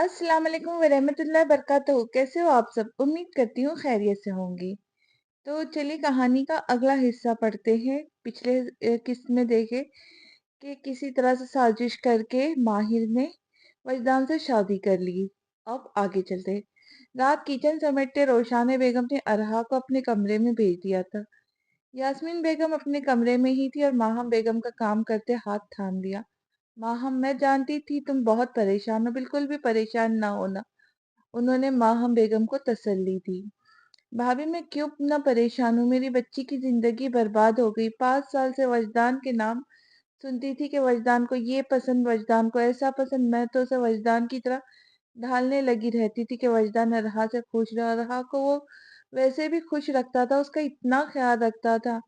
अस्सलाम वालेकुम वरहमतुल्लाहि वबरकातुहू। कैसे हो आप सब? उम्मीद करती हूँ खैरियत से होंगी। तो चलिए कहानी का अगला हिस्सा पढ़ते हैं। पिछले किस्त में देखे कि किसी तरह से साजिश करके माहिर ने वजदान से शादी कर ली। अब आगे चलते हैं। रात किचन समेटते रोशाने बेगम ने अरहा को अपने कमरे में भेज दिया था। यास्मीन बेगम अपने कमरे में ही थी और माहम बेगम का काम करते हाथ थाम लिया। माहम, मैं जानती थी तुम बहुत परेशान हो, बिल्कुल भी परेशान ना होना, उन्होंने माहम बेगम को तसल्ली दी। भाभी, मैं क्यों ना परेशान हूँ, मेरी बच्ची की जिंदगी बर्बाद हो गई। 5 साल से वजदान के नाम सुनती थी कि वजदान को ये पसंद, वजदान को ऐसा पसंद। मैं तो उसे वजदान की तरह ढालने लगी रहती थी कि वजदान अरहा से खुश रहा। अरहा को वो वैसे भी खुश रखता था, उसका इतना ख्याल रखता था।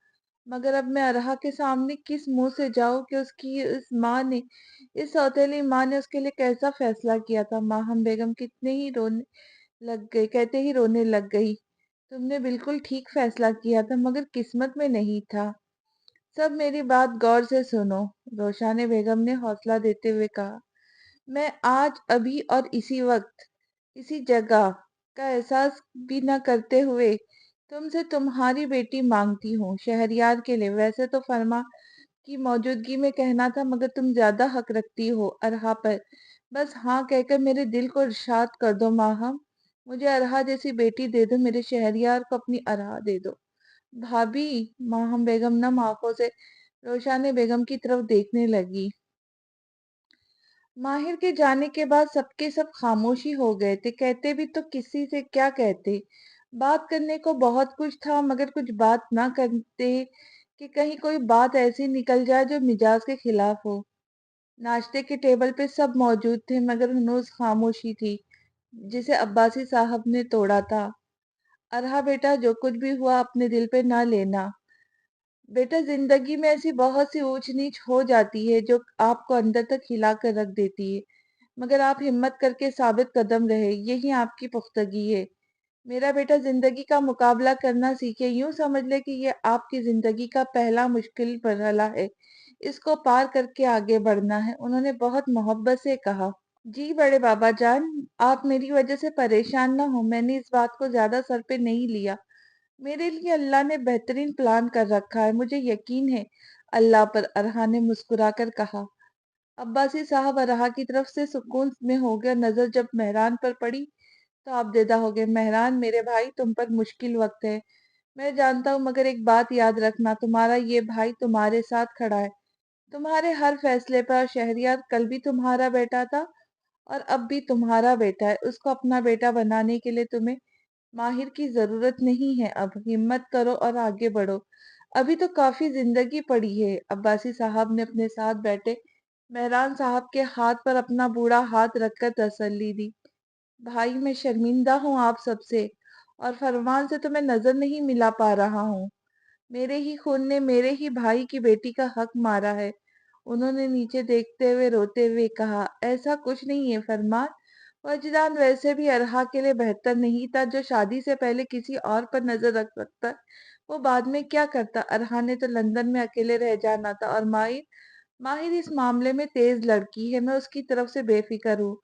मगर अब मैं अरहा के सामने किस मुंह से जाऊं कि उसकी इस माँ ने, इस सौतेली माँ ने उसके लिए कैसा फैसला किया था। माहम बेगम कितने ही रोने लग गई, कहते ही रोने लग गई। तुमने बिल्कुल ठीक फैसला किया था, मगर किस्मत में नहीं था। सब मेरी बात गौर से सुनो, रोशाने बेगम ने हौसला देते हुए कहा। मैं आज, अभी और इसी वक्त, इसी जगह का एहसास भी न करते हुए तुमसे तुम्हारी बेटी मांगती हूँ, शहरयार के लिए। वैसे तो फरमा की मौजूदगी में कहना था, मगर तुम ज्यादा हक रखती हो अरहा पर। बस हाँ कहकर मेरे दिल को इरशाद कर दो माहम। मुझे अरहा जैसी बेटी दे दो, मेरे शहरयार को अपनी अरहा दे दो। भाभी, माहम बेगम नम आंखों से रोशाने बेगम की तरफ देखने लगी। माहिर के जाने के बाद सबके सब खामोशी हो गए थे। कहते भी तो किसी से क्या कहते। बात करने को बहुत कुछ था, मगर कुछ बात ना करते कि कहीं कोई बात ऐसी निकल जाए जो मिजाज के खिलाफ हो। नाश्ते के टेबल पे सब मौजूद थे, मगर हनूज खामोशी थी जिसे अब्बासी साहब ने तोड़ा था। अरहा बेटा, जो कुछ भी हुआ अपने दिल पे ना लेना। बेटा, जिंदगी में ऐसी बहुत सी ऊंच नीच हो जाती है जो आपको अंदर तक हिला कर रख देती है, मगर आप हिम्मत करके साबित कदम रहे, यही आपकी पुख्तगी है। मेरा बेटा, जिंदगी का मुकाबला करना सीखे। यूं समझ ले कि ये आपकी जिंदगी का पहला मुश्किल मरहला है, इसको पार करके आगे बढ़ना है, उन्होंने बहुत मोहब्बत से कहा। जी बड़े बाबा जान, आप मेरी वजह से परेशान ना हो, मैंने इस बात को ज्यादा सर पे नहीं लिया। मेरे लिए अल्लाह ने बेहतरीन प्लान कर रखा है, मुझे यकीन है अल्लाह पर, अरहा ने मुस्कुराकर कहा। अब्बासी साहब अरहा की तरफ से सुकून में हो गया। नजर जब मेहरान पर पड़ी तो आप देदा हो गए। मेहरान, मेरे भाई, तुम पर मुश्किल वक्त है, मैं जानता हूँ, मगर एक बात याद रखना, तुम्हारा ये भाई तुम्हारे साथ खड़ा है, तुम्हारे हर फैसले पर। शहरियार कल भी तुम्हारा बेटा था और अब भी तुम्हारा बेटा है। उसको अपना बेटा बनाने के लिए तुम्हें माहिर की जरूरत नहीं है। अब हिम्मत करो और आगे बढ़ो, अभी तो काफी जिंदगी पड़ी है। अब्बासी साहब ने अपने साथ बैठे मेहरान साहब के हाथ पर अपना बूढ़ा हाथ रखकर तसल्ली दी। भाई, मैं शर्मिंदा हूँ आप सबसे, और फरमान से तो मैं नजर नहीं मिला पा रहा हूँ। मेरे ही खून ने मेरे ही भाई की बेटी का हक मारा है, उन्होंने नीचे देखते हुए रोते हुए कहा। ऐसा कुछ नहीं है फरमान, वजदान वैसे भी अरहा के लिए बेहतर नहीं था, जो शादी से पहले किसी और पर नजर रख सकता है, वो बाद में क्या करता। अरहा ने तो लंदन में अकेले रह जाना था, और माहिर, माहिर इस मामले में तेज लड़की है, मैं उसकी तरफ से बेफिक्र हूँ।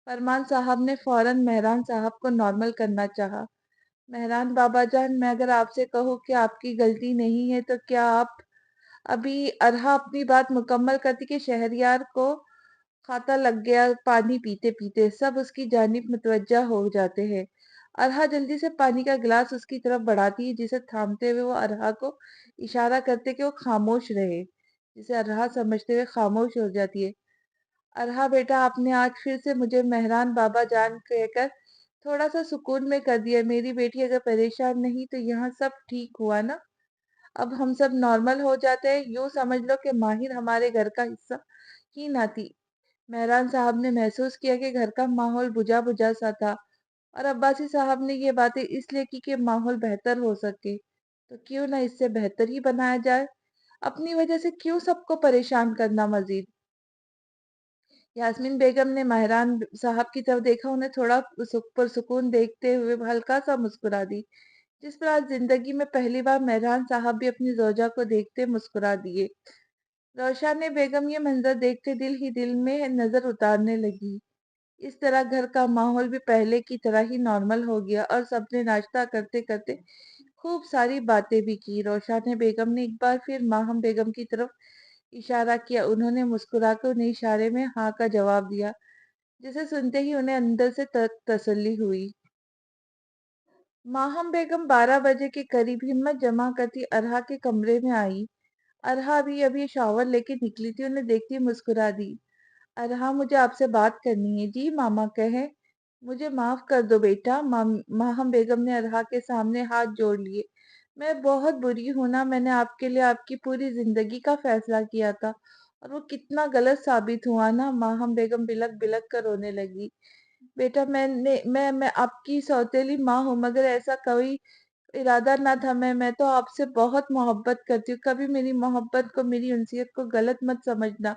फरमान साहब ने फौरन मेहरान साहब को नॉर्मल करना चाहा। मेहरान बाबा जान, मैं अगर आपसे कहूँ कि आपकी गलती नहीं है, तो क्या आप अभी। अरहा अपनी बात मुकम्मल करती कि शहरयार को खाता लग गया। पानी पीते पीते सब उसकी जानिब मुतवज्जा हो जाते हैं। अरहा जल्दी से पानी का गिलास उसकी तरफ बढ़ाती है, जिसे थामते हुए वो अरहा को इशारा करते कि वो खामोश रहे, जिसे अरहा समझते हुए खामोश हो जाती है। अरहा बेटा, आपने आज फिर से मुझे मेहरान बाबा जान कहकर थोड़ा सा सुकून में कर दिया। मेरी बेटी अगर परेशान नहीं तो यहाँ सब ठीक हुआ ना। अब हम सब नॉर्मल हो जाते हैं। यूं समझ लो कि माहिर हमारे घर का हिस्सा ही ना थी। मेहरान साहब ने महसूस किया कि घर का माहौल बुझा बुझा सा था, और अब्बासी साहब ने ये बातें इसलिए की कि माहौल बेहतर हो सके। तो क्यों ना इससे बेहतर ही बनाया जाए, अपनी वजह से क्यों सबको परेशान करना मजीद। यास्मीन बेगम ने मेहरान साहब की तरफ देखा, उन्हें थोड़ा पुरसुकून देखते हुए हल्का सा मुस्कुरा दी, जिस पर आज जिंदगी में पहली बार मेहरान साहब भी अपनी जोजा को देखते मुस्कुरा दिए। रोशान बेगम ये मंजर देखते दिल ही दिल में नजर उतारने लगी। इस तरह घर का माहौल भी पहले की तरह ही नॉर्मल हो गया और सबने नाश्ता करते करते खूब सारी बातें भी की। रोशान बेगम ने एक बार फिर माहम बेगम की तरफ इशारा किया। उन्होंने मुस्कुराकर उन्हें इशारे में हाँ का जवाब दिया, जिसे सुनते ही उन्हें अंदर से तसल्ली हुई। माहम बेगम 12 बजे के करीब हिम्मत जमा करती अरहा के कमरे में आई। अरहा भी अभी शावर लेके निकली थी, उन्हें देखती मुस्कुरा दी। अरहा, मुझे आपसे बात करनी है। जी मामा, कहे। मुझे माफ कर दो बेटा। माहम बेगम ने अरहा के सामने हाथ जोड़ लिए। मैं बहुत बुरी हूं ना, मैंने आपके लिए आपकी पूरी जिंदगी का फैसला किया था और वो कितना गलत साबित हुआ ना। माहम बेगम बिलक बिलक कर रोने लगी। बेटा, मैं आपकी सौतेली माँ हूँ, मगर ऐसा कोई इरादा ना था। मैं तो आपसे बहुत मोहब्बत करती हूँ। कभी मेरी मोहब्बत को, मेरी उनसीयत को गलत मत समझना।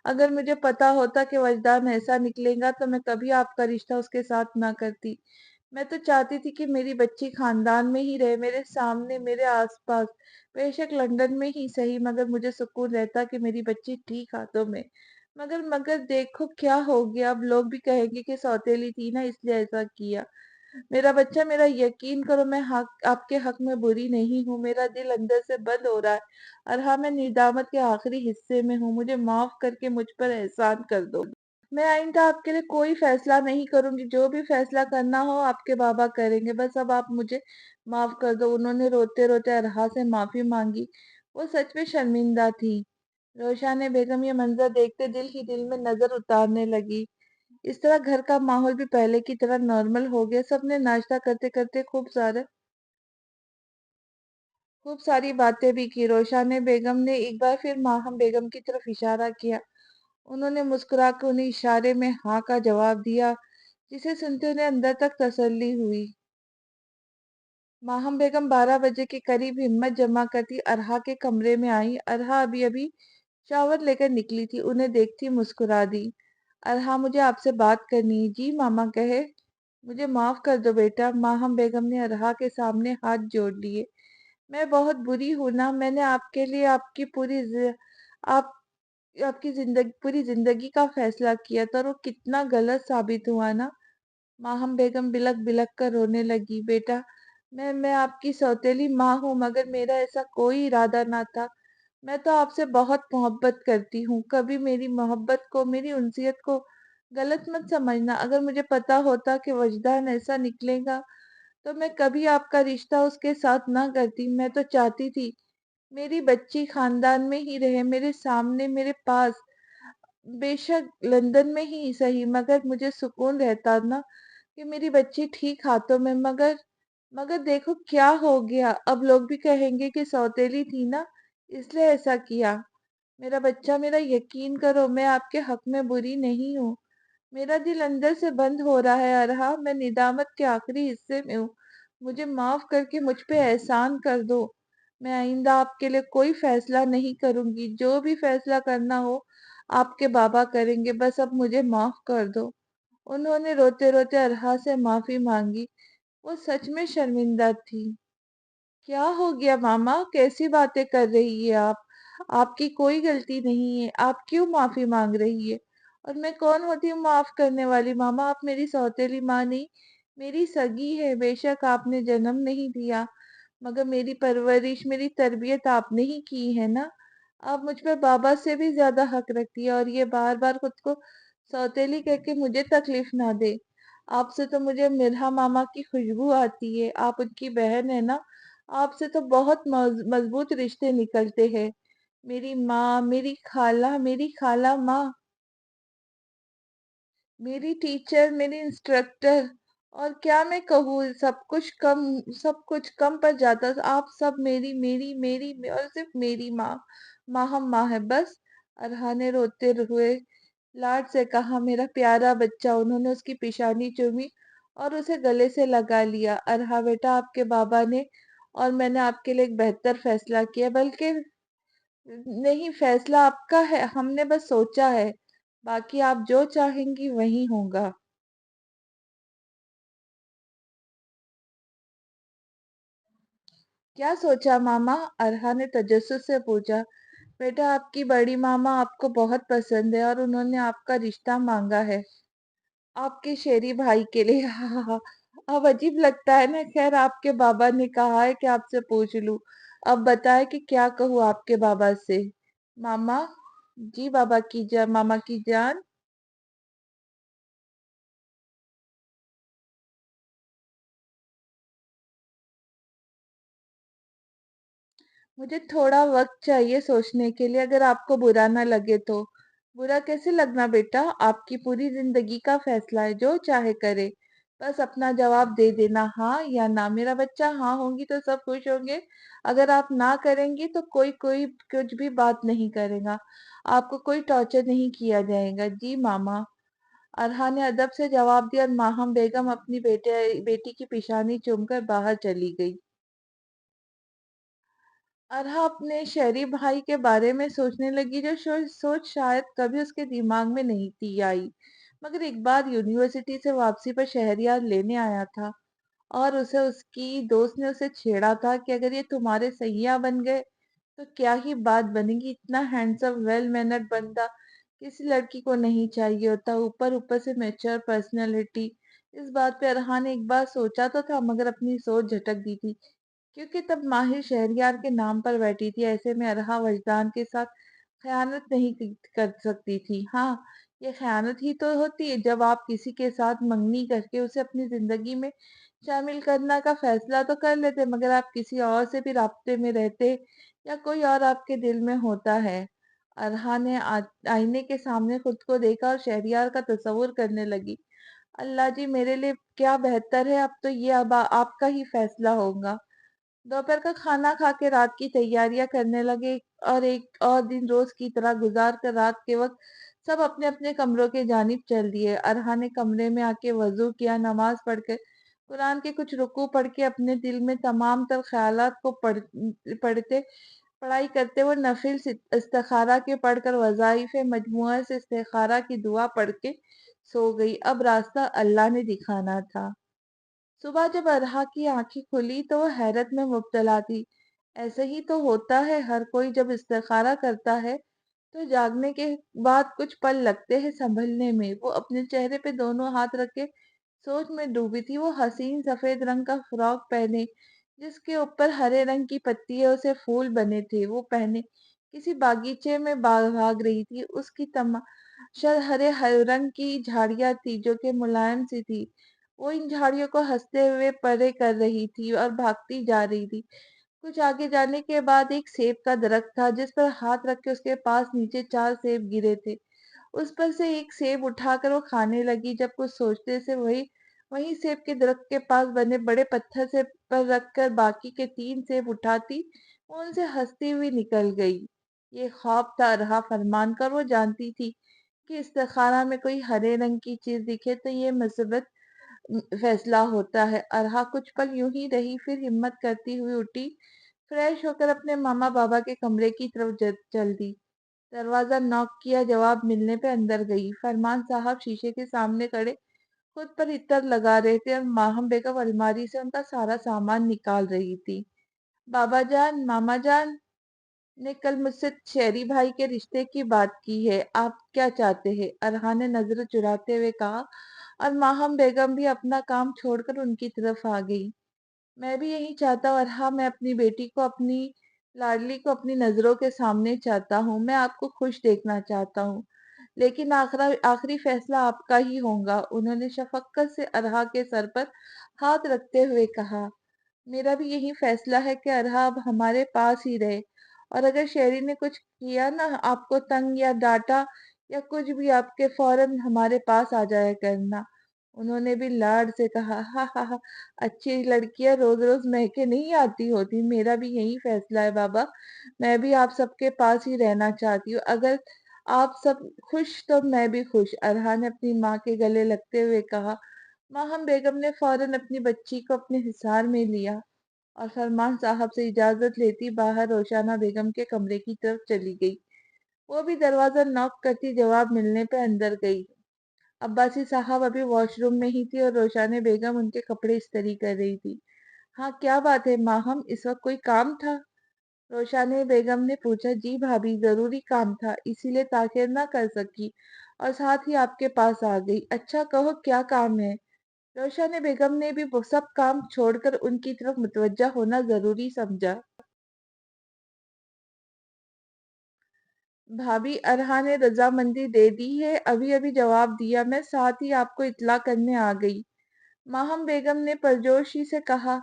अगर मुझे पता होता कि वजदान ऐसा निकलेगा तो मैं कभी आपका रिश्ता उसके साथ ना करती। मैं तो चाहती थी कि मेरी बच्ची खानदान में ही रहे, मेरे सामने, मेरे आसपास। बेशक लंदन में ही सही, मगर मुझे सुकून रहता कि मेरी बच्ची ठीक हाथों में। मगर देखो क्या हो गया। अब लोग भी कहेंगे कि सौतेली थी ना, इसलिए ऐसा किया। मेरा बच्चा, मेरा यकीन करो, मैं आपके हक में बुरी नहीं हूँ। मेरा दिल अंदर से बंद हो रहा है। और हाँ, मैं निदामत के आखिरी हिस्से में हूँ। मुझे माफ करके मुझ पर एहसान कर दो। मैं आइंदा आपके लिए कोई फैसला नहीं करूंगी। जो भी फैसला करना हो आपके बाबा करेंगे। बस अब आप मुझे माफ कर दो। उन्होंने रोते रोते अरहा से माफी मांगी। वो सच में शर्मिंदा थी। रोशान बेगम ये मंजर देखते दिल ही दिल में नजर उतारने लगी। इस तरह घर का माहौल भी पहले की तरह नॉर्मल हो गया। सबने नाश्ता करते करते खूब सारी बातें भी की। रोशान बेगम ने एक बार फिर माहम बेगम की तरफ इशारा किया। उन्होंने मुस्कुराकर उन्हें इशारे में हाँ का जवाब दिया, जिसे सुनते उन्हें अंदर तक तसल्ली हुई। माहम बेगम 12 बजे के करीब हिम्मत जमा करती अरहा के कमरे में आई। अरहा अभी अभी शावर लेकर निकली थी, उन्हें देखती मुस्कुरा दी। अरहा, मुझे आपसे बात करनी है। जी मामा, कहे। मुझे माफ कर दो बेटा। माहम बेगम ने अरहा के सामने हाथ जोड़ लिए। मैं बहुत बुरी हूं ना, मैंने आपके लिए आप आपकी जिंदगी, पूरी जिंदगी का फैसला किया था और वो कितना गलत साबित हुआ ना। माहम बेगम बिलक बिलक कर रोने लगी। बेटा, मैं आपकी सौतेली माँ हूँ, मगर मेरा ऐसा कोई इरादा ना था। मैं तो आपसे बहुत मोहब्बत करती हूँ। कभी मेरी मोहब्बत को, मेरी उनसीयत को गलत मत समझना। अगर मुझे पता होता कि वजदान ऐसा निकलेगा तो मैं कभी आपका रिश्ता उसके साथ ना करती। मैं तो चाहती थी मेरी बच्ची खानदान में ही रहे, मेरे सामने, मेरे पास। बेशक लंदन में ही सही, मगर मुझे सुकून रहता ना कि मेरी बच्ची ठीक हाथों में। मगर देखो क्या हो गया। अब लोग भी कहेंगे कि सौतेली थी ना, इसलिए ऐसा किया। मेरा बच्चा, मेरा यकीन करो, मैं आपके हक में बुरी नहीं हूँ। मेरा दिल अंदर से बंद हो रहा है अरहा। मैं निदामत के आखिरी हिस्से में हूँ। मुझे माफ करके मुझ पे एहसान कर दो। मैं आइंदा आपके लिए कोई फैसला नहीं करूंगी। जो भी फैसला करना हो आपके बाबा करेंगे। बस अब मुझे माफ कर दो। उन्होंने रोते रोते अरहा से माफी मांगी। वो सच में शर्मिंदा थी। क्या हो गया मामा, कैसी बातें कर रही है आप? आपकी कोई गलती नहीं है, आप क्यों माफी मांग रही है? और मैं कौन होती हूँ माफ करने वाली? मामा, आप मेरी सौतेली माँ नहीं, मेरी सगी है। बेशक आपने जन्म नहीं दिया, मगर मेरी परवरिश, मेरी तरबियत आपने ही की है ना। आप मुझ पर बाबा से भी ज्यादा हक रखती है, और ये बार बार खुद को सौतेली कह के मुझे तकलीफ ना दे। आपसे तो मुझे मिर्हा मामा की खुशबू आती है। आप उनकी बहन है ना। आपसे तो बहुत मजबूत रिश्ते निकलते हैं। मेरी माँ, मेरी खाला माँ, मेरी टीचर, मेरी इंस्ट्रक्टर। और क्या मैं कहूँ, सब कुछ कम पड़ जाता। आप सब और सिर्फ मेरी माँ, माँ हम माँ है बस। अरहा ने रोते हुए लाड से कहा, मेरा प्यारा बच्चा। उन्होंने उसकी पेशानी चूमी और उसे गले से लगा लिया। अरहा बेटा, आपके बाबा ने और मैंने आपके लिए एक बेहतर फैसला किया। बल्कि नहीं, फैसला आपका है, हमने बस सोचा है। बाकी आप जो चाहेंगी वही होगा। क्या सोचा मामा? अरहा ने तजस्सुस से पूछा। बेटा, आपकी बड़ी मामा आपको बहुत पसंद है और उन्होंने आपका रिश्ता मांगा है। आपके शेरी भाई के लिए। हाँ, हाँ। अब अजीब लगता है ना। खैर, आपके बाबा ने कहा है कि आपसे पूछ लूं। अब बताए कि क्या कहूँ आपके बाबा से। मामा। जी बाबा की जान, मामा की जान। मुझे थोड़ा वक्त चाहिए सोचने के लिए, अगर आपको बुरा ना लगे तो। बुरा कैसे लगना बेटा, आपकी पूरी जिंदगी का फैसला है, जो चाहे करे। बस अपना जवाब दे देना, हाँ या ना। मेरा बच्चा, हाँ होंगी तो सब खुश होंगे। अगर आप ना करेंगी तो कोई कोई कुछ भी बात नहीं करेगा। आपको कोई टॉर्चर नहीं किया जाएगा। जी मामा। अरहा ने अदब से जवाब दिया और माहम बेगम अपनी बेटी की पेशानी चूमकर बाहर चली गई। अरहा अपने शहरी भाई के बारे में सोचने लगी, जो सोच शायद कभी उसके दिमाग में नहीं थी आई। मगर एक बार यूनिवर्सिटी से वापसी पर शहरियार लेने आया था, और उसे उसकी दोस्त ने उसे छेड़ा था कि अगर ये तुम्हारे सैया बन गए तो क्या ही बात बनेगी। इतना हैंडसम वेल मैनर्ड बंदा किसी लड़की को नहीं चाहिए होता, ऊपर ऊपर से मैच्योर पर्सनैलिटी। इस बात पे अरहा ने एक बार सोचा तो था, मगर अपनी सोच झटक दी थी, क्योंकि तब माहिर शहरयार के नाम पर बैठी थी। ऐसे में अरहा वजदान के साथ खयानत नहीं कर सकती थी। हाँ, ये खयानत ही तो होती है जब आप किसी के साथ मंगनी करके उसे अपनी जिंदगी में शामिल करना का फैसला तो कर लेते, मगर आप किसी और से भी राब्ते में रहते, या कोई और आपके दिल में होता है। अरहा ने आईने के सामने खुद को देखा और शहरयार का तस्वुर करने लगी। अल्लाह जी, मेरे लिए क्या बेहतर है, अब तो ये अब आपका ही फैसला होगा। दोपहर का खाना खा के रात की तैयारियां करने लगे, और एक और दिन रोज की तरह गुजार कर रात के वक्त सब अपने अपने कमरों के जानिब चल दिए। अरहा ने कमरे में आके वजू किया, नमाज पढ़कर कुरान के कुछ रुकू पढ़ के अपने दिल में तमाम तर ख्यालात को पढ़ते पढ़ाई करते हुए नफिल इस्तिखारा के पढ़कर वज़ाइफ मजमुआ से इस्तिखारा की दुआ पढ़ के सो गई। अब रास्ता अल्लाह ने दिखाना था। सुबह जब अरहा की आंखें खुली तो वो हैरत में मुब्तला थी। ऐसे ही तो होता है, हर कोई जब इस्तिखारा करता है तो जागने के बाद कुछ पल लगते हैं संभलने में। वो अपने चेहरे पे दोनों हाथ रखे सोच में डूबी थी। वो हसीन सफेद रंग का फ्रॉक पहने, जिसके ऊपर हरे रंग की पत्तियों से फूल बने थे, वो पहने किसी बागीचे में भाग रही थी। उसकी तमाशा हरे हरे रंग की झाड़ियां थी जो कि मुलायम सी थी। वो इन झाड़ियों को हंसते हुए परे कर रही थी और भागती जा रही थी। कुछ आगे जाने के बाद एक सेब का दरख्त था, जिस पर हाथ रख के उसके पास नीचे 4 सेब गिरे थे। उस पर से एक सेब उठाकर वो खाने लगी। जब कुछ सोचते से वही वही सेब के दरख्त के पास बने बड़े पत्थर से पर रखकर बाकी के 3 सेब उठाती, वो उनसे हंसती हुई निकल गई। ये ख्वाब था रहा फरमान कर। वो जानती थी कि इस्तिखारा में कोई हरे रंग की चीज दिखे तो ये मुसीबत फैसला होता है। अरहा कुछ पल यूं ही रही, फिर हिम्मत करती हुई उठी, फ्रेश होकर अपने मामा बाबा के कमरे की तरफ चल दी। दरवाजा नॉक किया, जवाब मिलने पे अंदर गई। फरमान साहब शीशे के सामने खड़े खुद पर इत्र लगा रहे थे, और माहम बेगम अलमारी से उनका सारा सामान निकाल रही थी। बाबा जान, मामा जान ने कल मुझसे शहरी भाई के रिश्ते की बात की है, आप क्या चाहते हैं? अरहा ने नजर चुराते हुए कहा, और माहम बेगम भी अपना काम छोड़कर उनकी तरफ आ गई। मैं भी यही चाहता हूँ अरहा, मैं अपनी बेटी को, अपनी लाडली को अपनी नजरों के सामने चाहता हूँ। मैं आपको खुश देखना चाहता हूँ, लेकिन आखिरी फैसला आपका ही होगा। उन्होंने शफकत से अरहा के सर पर हाथ रखते हुए कहा। मेरा भी यही फैसला है कि अरहा अब हमारे पास ही रहे, और अगर शेरी ने कुछ किया ना, आपको तंग या डांटा या कुछ भी, आपके फौरन हमारे पास आ जाया करना। उन्होंने भी लाड से कहा, हा हा हा, अच्छी लड़कियां रोज रोज महके नहीं आती होती। मेरा भी यही फैसला है बाबा, मैं भी आप सबके पास ही रहना चाहती हूँ। अगर आप सब खुश तो मैं भी खुश, अरहा ने अपनी माँ के गले लगते हुए कहा। माहम बेगम ने फौरन अपनी बच्ची को अपने हिसार में लिया, और फरमान साहब से इजाजत लेती बाहर रोशाना बेगम के कमरे की तरफ चली गई। वो भी दरवाजा नॉक करती जवाब मिलने पर अंदर गई। अब्बासी साहब अभी वॉशरूम में ही थी, और रोशाना बेगम उनके कपड़े इस्त्री कर रही थी। हाँ, क्या बात है माहम, इस वक्त कोई काम था? रोशाना बेगम ने पूछा। जी भाभी, जरूरी काम था, इसीलिए ताखिर ना कर सकी। اور ساتھ ہی آپ کے پاس آ گئی۔ اچھا کہو کیا کام ہے؟ روشن بیگم نے بھی وہ سب کام چھوڑ کر ان کی طرف متوجہ ہونا ضروری سمجھا۔ بھابھی ارہا نے رضامندی دے دی ہے، ابھی ابھی جواب دیا، میں ساتھ ہی آپ کو اطلاع کرنے آ گئی۔ ماہم بیگم نے پرجوشی سے کہا،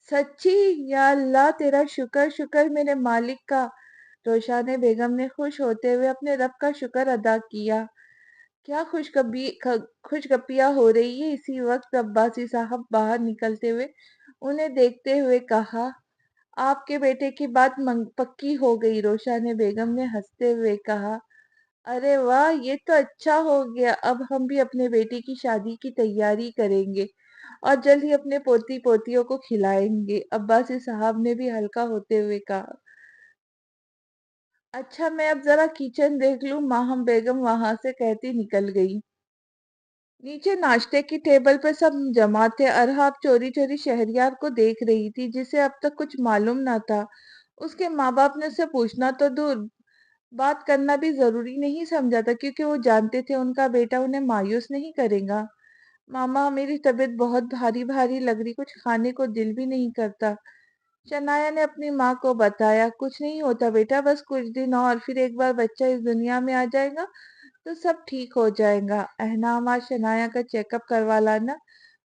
سچی؟ یا اللہ تیرا شکر، شکر میرے مالک کا۔ روشن بیگم نے خوش ہوتے ہوئے اپنے رب کا شکر ادا کیا۔ کیا خوش گپیاں ہو رہی ہے؟ اسی وقت عباسی صاحب باہر نکلتے ہوئے انہیں دیکھتے ہوئے کہا، آپ کے بیٹے کی بات پکی ہو گئی۔ روشن بیگم نے ہنستے ہوئے کہا، ارے واہ، یہ تو اچھا ہو گیا، اب ہم بھی اپنے بیٹے کی شادی کی تیاری کریں گے اور جلد ہی اپنے پوتی پوتیوں کو کھلائیں گے۔ عباسی صاحب نے بھی ہلکا ہوتے ہوئے کہا، اچھا میں اب ذرا کچن دیکھ لوں، ماہم بیگم وہاں سے کہتی نکل گئی۔ نیچے ناشتے کی ٹیبل پر سب جمع تھے۔ ارحاب چوری چوری شہریار کو دیکھ رہی تھی، جسے اب تک کچھ معلوم نہ تھا۔ اس کے ماں باپ نے اسے پوچھنا تو دور، بات کرنا بھی ضروری نہیں سمجھا تھا، کیونکہ وہ جانتے تھے ان کا بیٹا انہیں مایوس نہیں کرے گا۔ ماما، میری طبیعت بہت بھاری بھاری لگ رہی، کچھ کھانے کو دل بھی نہیں کرتا۔ شنایا نے اپنی ماں کو بتایا، کچھ نہیں ہوتا بیٹا، بس کچھ دن اور پھر ایک بار بچہ اس دنیا میں آ جائے گا تو سب ٹھیک ہو جائے گا۔ احنام آج شنایا کا چیک اپ کروا لانا،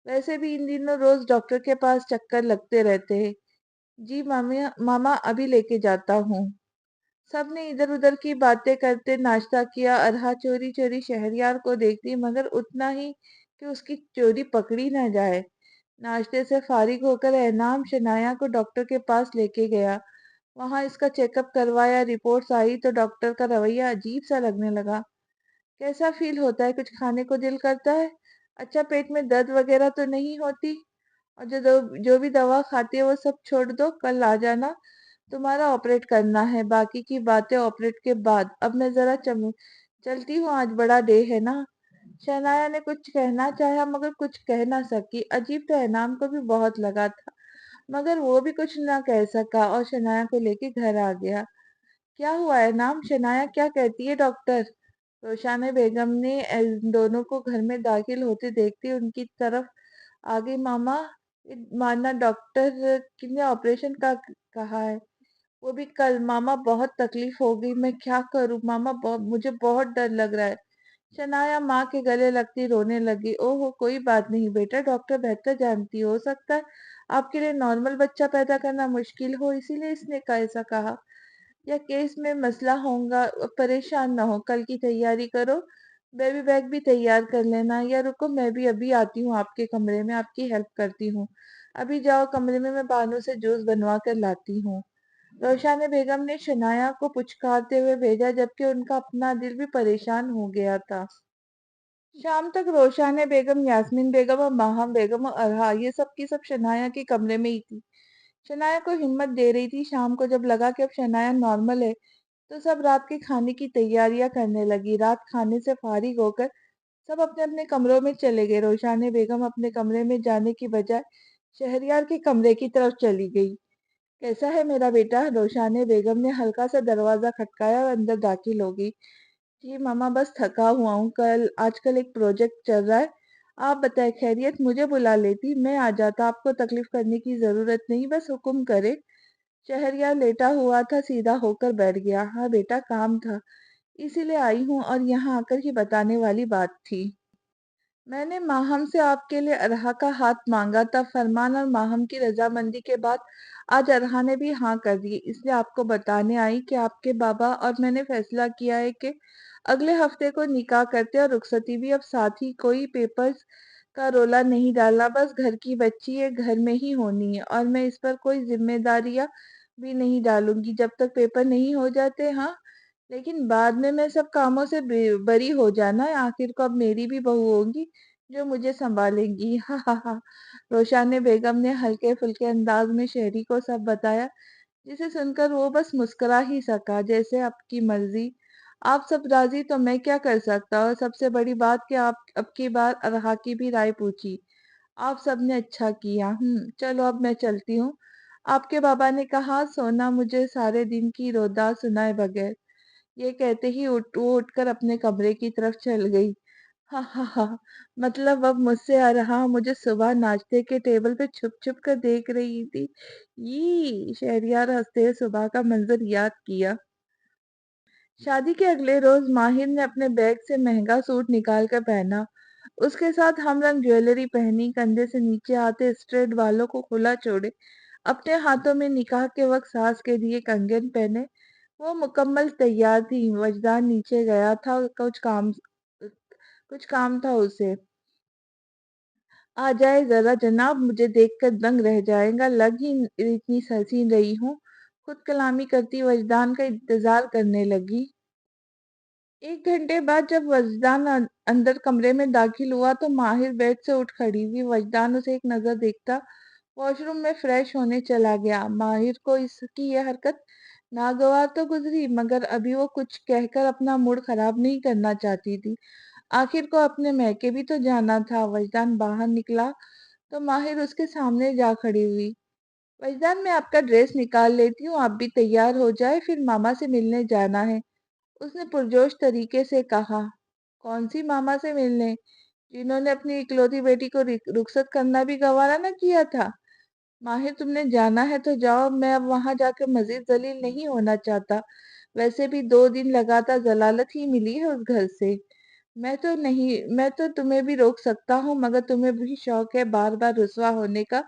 ویسے بھی ان دنوں روز ڈاکٹر کے پاس چکر لگتے رہتے ہیں۔ جی ماما، ابھی لے کے جاتا ہوں۔ سب نے ادھر ادھر کی باتیں کرتے ناشتہ کیا۔ ارہا چوری چوری شہریار کو دیکھتی، مگر اتنا ہی کہ اس کی چوری پکڑی نہ جائے۔ ناشتے سے فارغ ہو کر احنام شنایا کو ڈاکٹر کے پاس لے کے گیا۔ وہاں اس کا چیک اپ کروایا، رپورٹس آئی تو ڈاکٹر کا رویہ عجیب سا لگنے لگا۔ کیسا فیل ہوتا ہے؟ کچھ کھانے کو دل کرتا ہے؟ اچھا پیٹ میں درد وغیرہ تو نہیں ہوتی؟ اور جو بھی دوا کھاتی ہے وہ سب چھوڑ دو، کل آ جانا، تمہارا آپریٹ کرنا ہے، باقی کی باتیں آپریٹ کے بعد۔ اب میں ذرا چلتی ہوں، آج بڑا ڈے ہے نا۔ شہنایا نے کچھ کہنا چاہا مگر کچھ کہہ نہ سکی۔ عجیب تو انعام کو بھی بہت لگا تھا، مگر وہ بھی کچھ نہ کہہ سکا اور شنایا کو لے کے گھر آ گیا۔ کیا ہوا انعام؟ شنایا کیا کہتی ہے ڈاکٹر؟ روشن بیگم نے دونوں کو گھر میں داخل ہوتے دیکھتے ان کی طرف آگے، ماما ماننا ڈاکٹر نے آپریشن کا کہا ہے، وہ بھی کل۔ ماما بہت تکلیف ہو گئی، میں کیا کروں ماما، مجھے بہت ڈر لگ رہا ہے۔ شنایا ماں کے گلے لگتی رونے لگی۔ اوہ کوئی بات نہیں بیٹا، ڈاکٹر بہتر جانتی، ہو سکتا ہے آپ کے لیے نارمل بچہ پیدا کرنا مشکل ہو، اسی لیے اس نے ایسا کہا، یا کیس میں مسئلہ ہوگا، پریشان نہ ہو، کل کی تیاری کرو، بیبی بیگ بھی تیار کر لینا، یا رکو میں بھی ابھی آتی ہوں آپ کے کمرے میں، آپ کی ہیلپ کرتی ہوں، ابھی جاؤ کمرے میں بانو سے جوس بنوا کر لاتی ہوں۔ روشن بیگم نے شنایا کو پچکارتے ہوئے بھیجا، جبکہ ان کا اپنا دل بھی پریشان ہو گیا تھا۔ شام تک روشن بیگم، یاسمین بیگم اور ماہم بیگم اور ارہا یہ سب کی سب شنایا کے کمرے میں ہی تھی۔ شنایا کو ہمت دے رہی تھی۔ شام کو جب لگا کہ اب شنایا نارمل ہے تو سب رات کے کھانے کی تیاریاں کرنے لگی۔ رات کھانے سے فارغ ہو کر سب اپنے اپنے کمروں میں چلے گئے۔ روشن بیگم اپنے کمرے میں جانے کی بجائے شہریار کے کمرے کی طرف چلی گئی۔ کیسا ہے میرا بیٹا؟ روشن بیگم نے ہلکا سا دروازہ کھٹکایا اور اندر داخل ہو گئی۔ جی ماما، بس تھکا ہوا ہوں، آج کل ایک پروجیکٹ چل رہا ہے، آپ بتائیں خیریت؟ مجھے بلا لیتی، میں آ جاتا، آپ کو تکلیف کرنے کی ضرورت نہیں، بس حکم کرے۔ شہریار لیٹا ہوا تھا، سیدھا ہو کر بیٹھ گیا۔ ہاں بیٹا، کام تھا، اسی لیے آئی ہوں، اور یہاں آ کر ہی بتانے والی بات تھی۔ میں نے ماہم سے آپ کے لیے ارحا کا ہاتھ مانگا تھا، فرمان اور ماہم کی رضامندی کے بعد آج ارحا نے بھی ہاں کر دی، اس لیے آپ کو بتانے آئی کہ آپ کے بابا اور میں نے فیصلہ کیا ہے کہ اگلے ہفتے کو نکاح کرتے اور رخصتی بھی اب ساتھ ہی، کوئی پیپرز کا رولا نہیں ڈالنا، بس گھر کی بچی ہے، گھر میں ہی ہونی ہے، اور میں اس پر کوئی ذمہ داریاں بھی نہیں ڈالوں گی جب تک پیپر نہیں ہو جاتے۔ ہاں لیکن بعد میں سب کاموں سے بری ہو جانا ہے، آخر کو اب میری بھی بہو ہوگی جو مجھے سنبھالیں گی۔ ہاں ہاں ہاں۔ روشن بیگم نے ہلکے پھلکے انداز میں شہری کو سب بتایا، جسے سن کر وہ بس مسکرا ہی سکا۔ جیسے آپ کی مرضی، آپ سب راضی تو میں کیا کر سکتا، اور سب سے بڑی بات کہ آپ اب کی بار ارحا کی بھی رائے پوچھی، آپ سب نے اچھا کیا۔ چلو اب میں چلتی ہوں، آپ کے بابا نے کہا سونا مجھے سارے دن کی رودا سنائے بغیر۔ یہ کہتے ہی وہ اٹھ کر اپنے کمرے کی طرف چل گئی۔ ہاں ہاں ہاں، مطلب اب مجھ سے مجھے صبح ناشتے کے ٹیبل پہ چھپ چھپ کر دیکھ رہی تھی۔ شہریار ہنستے ہوئے صبح کا منظر یاد کیا۔ شادی کے اگلے روز ماہر نے اپنے بیگ سے مہنگا سوٹ نکال کر پہنا، اس کے ساتھ ہم رنگ جویلری پہنی، کندھے سے نیچے آتے اسٹریٹ بالوں کو کھلا چھوڑے، اپنے ہاتھوں میں نکاح کے وقت ساس کے دیے کنگن پہنے۔ وہ مکمل تیار تھی۔ وجدان نیچے گیا تھا، کچھ کام تھا اسے۔ آ جائے ذرا جناب، مجھے دیکھ کر دنگ رہ جائے گا، لگ ہی اتنی حسین رہی ہوں۔ خود کلامی کرتی وجدان کا انتظار کرنے لگی۔ 1 گھنٹے بعد جب وجدان اندر کمرے میں داخل ہوا تو ماہر بیڈ سے اٹھ کھڑی ہوئی۔ وجدان اسے ایک نظر دیکھتا واش روم میں فریش ہونے چلا گیا۔ ماہر کو اس کی یہ حرکت ناگوار تو گزری، مگر ابھی وہ کچھ کہہ کر اپنا موڈ خراب نہیں کرنا چاہتی تھی۔ آخر کو اپنے میکے بھی تو جانا تھا۔ وجدان باہر نکلا تو ماہر اس کے سامنے جا کھڑی ہوئی۔ وجدان، میں آپ کا ڈریس نکال لیتی ہوں، آپ بھی تیار ہو جائے، پھر ماما سے ملنے جانا ہے، اس نے پرجوش طریقے سے کہا۔ کون سی ماما سے ملنے؟ جنہوں نے اپنی اکلوتی بیٹی کو رخصت کرنا بھی گوارا نہ کیا تھا؟ ماہر، تم نے جانا ہے تو جاؤ، میں اب وہاں جا کے مزید ذلیل نہیں ہونا چاہتا۔ ویسے بھی 2 دن لگاتار ضلالت ہی ملی ہے اس گھر سے۔ میں تو تمہیں بھی روک سکتا ہوں، مگر تمہیں بھی شوق ہے بار بار رسوا ہونے کا،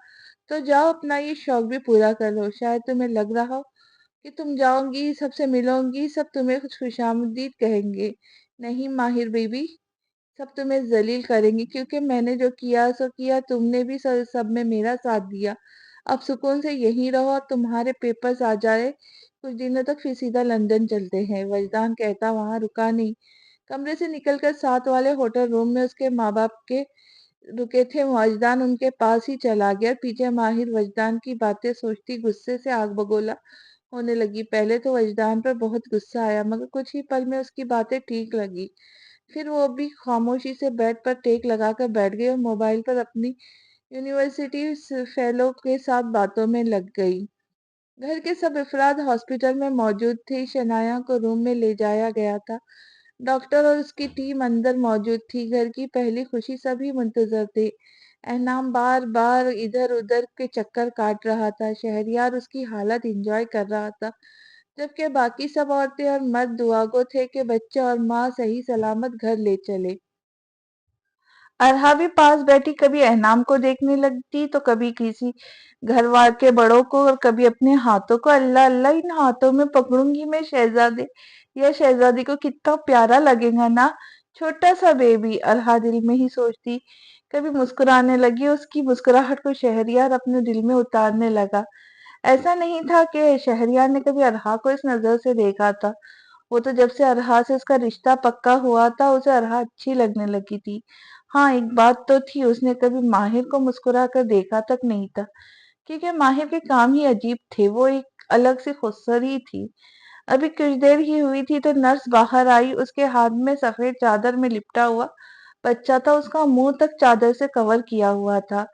تو جاؤ اپنا یہ شوق بھی پورا کر لو۔ شاید تمہیں لگ رہا ہو کہ تم جاؤ گی، سب سے ملو گی، سب تمہیں خوش آمدید کہیں گے۔ نہیں ماہر بیوی، سب تمہیں ذلیل کریں گی، کیونکہ میں نے جو کیا سو کیا، تم نے بھی سب میں میرا ساتھ دیا۔ اب سکون سے یہیں رہو اور تمہارے پیپرز آ جائے کچھ دنوں تک، پھر سیدھا لندن چلتے ہیں۔ وجدان کہتا وہاں رکا نہیں، کمرے سے نکل کر ساتھ والے ہوٹل روم میں اس کے ماں باپ کے رکے تھے۔ وجدان ان کے پاس ہی چلا گیا۔ پیچھے ماہر وجدان کی باتیں سوچتی غصے سے آگ بگولا ہونے لگی۔ پہلے تو وجدان پر بہت غصہ آیا، مگر کچھ ہی پل میں اس کی باتیں ٹھیک لگی۔ پھر وہ بھی خاموشی سے بیڈ پر ٹیک لگا کر بیٹھ گئی اور موبائل پر اپنی یونیورسٹی فیلو کے ساتھ باتوں میں لگ گئی۔ گھر کے سب افراد ہاسپٹل میں موجود تھے۔ شنایا کو روم میں لے جایا گیا تھا۔ ڈاکٹر اور اس کی ٹیم اندر موجود تھی۔ گھر کی پہلی خوشی سبھی منتظر تھے۔ احنام بار بار ادھر ادھر کے چکر کاٹ رہا تھا۔ شہریار اس کی حالت انجوائے کر رہا تھا، جبکہ باقی سب عورتیں اور مرد دعاگو تھے کہ بچہ اور ماں صحیح سلامت گھر لے چلے۔ ارحا بھی پاس بیٹھی کبھی احنام کو دیکھنے لگتی تو کبھی کسی گھر وار کے بڑوں کو، اور کبھی اپنے ہاتھوں کو۔ اللہ اللہ، ان ہاتھوں میں پکڑوں گی میں شہزادے یا شہزادی کو، کتنا پیارا لگے گا نا، چھوٹا سا بیبی، ارحا دل میں ہی سوچتی۔ کبھی مسکرانے لگی، اس کی مسکراہٹ کو شہریار اپنے دل میں اتارنے لگا۔ ایسا نہیں تھا کہ شہریار نے کبھی ارحا کو اس نظر سے دیکھا تھا۔ وہ تو جب سے ارحا سے اس کا رشتہ پکا ہوا تھا، اسے ارحا اچھی لگنے لگی تھی۔ ہاں ایک بات تو تھی، اس نے کبھی ماہر کو مسکرا کر دیکھا تک نہیں تھا، کیونکہ ماہر کے کام ہی عجیب تھے، وہ ایک الگ سی خودسری تھی۔ ابھی کچھ دیر ہی ہوئی تھی تو نرس باہر آئی، اس کے ہاتھ میں سفید چادر میں لپٹا ہوا بچہ تھا، اس کا منہ تک چادر سے کور کیا ہوا تھا۔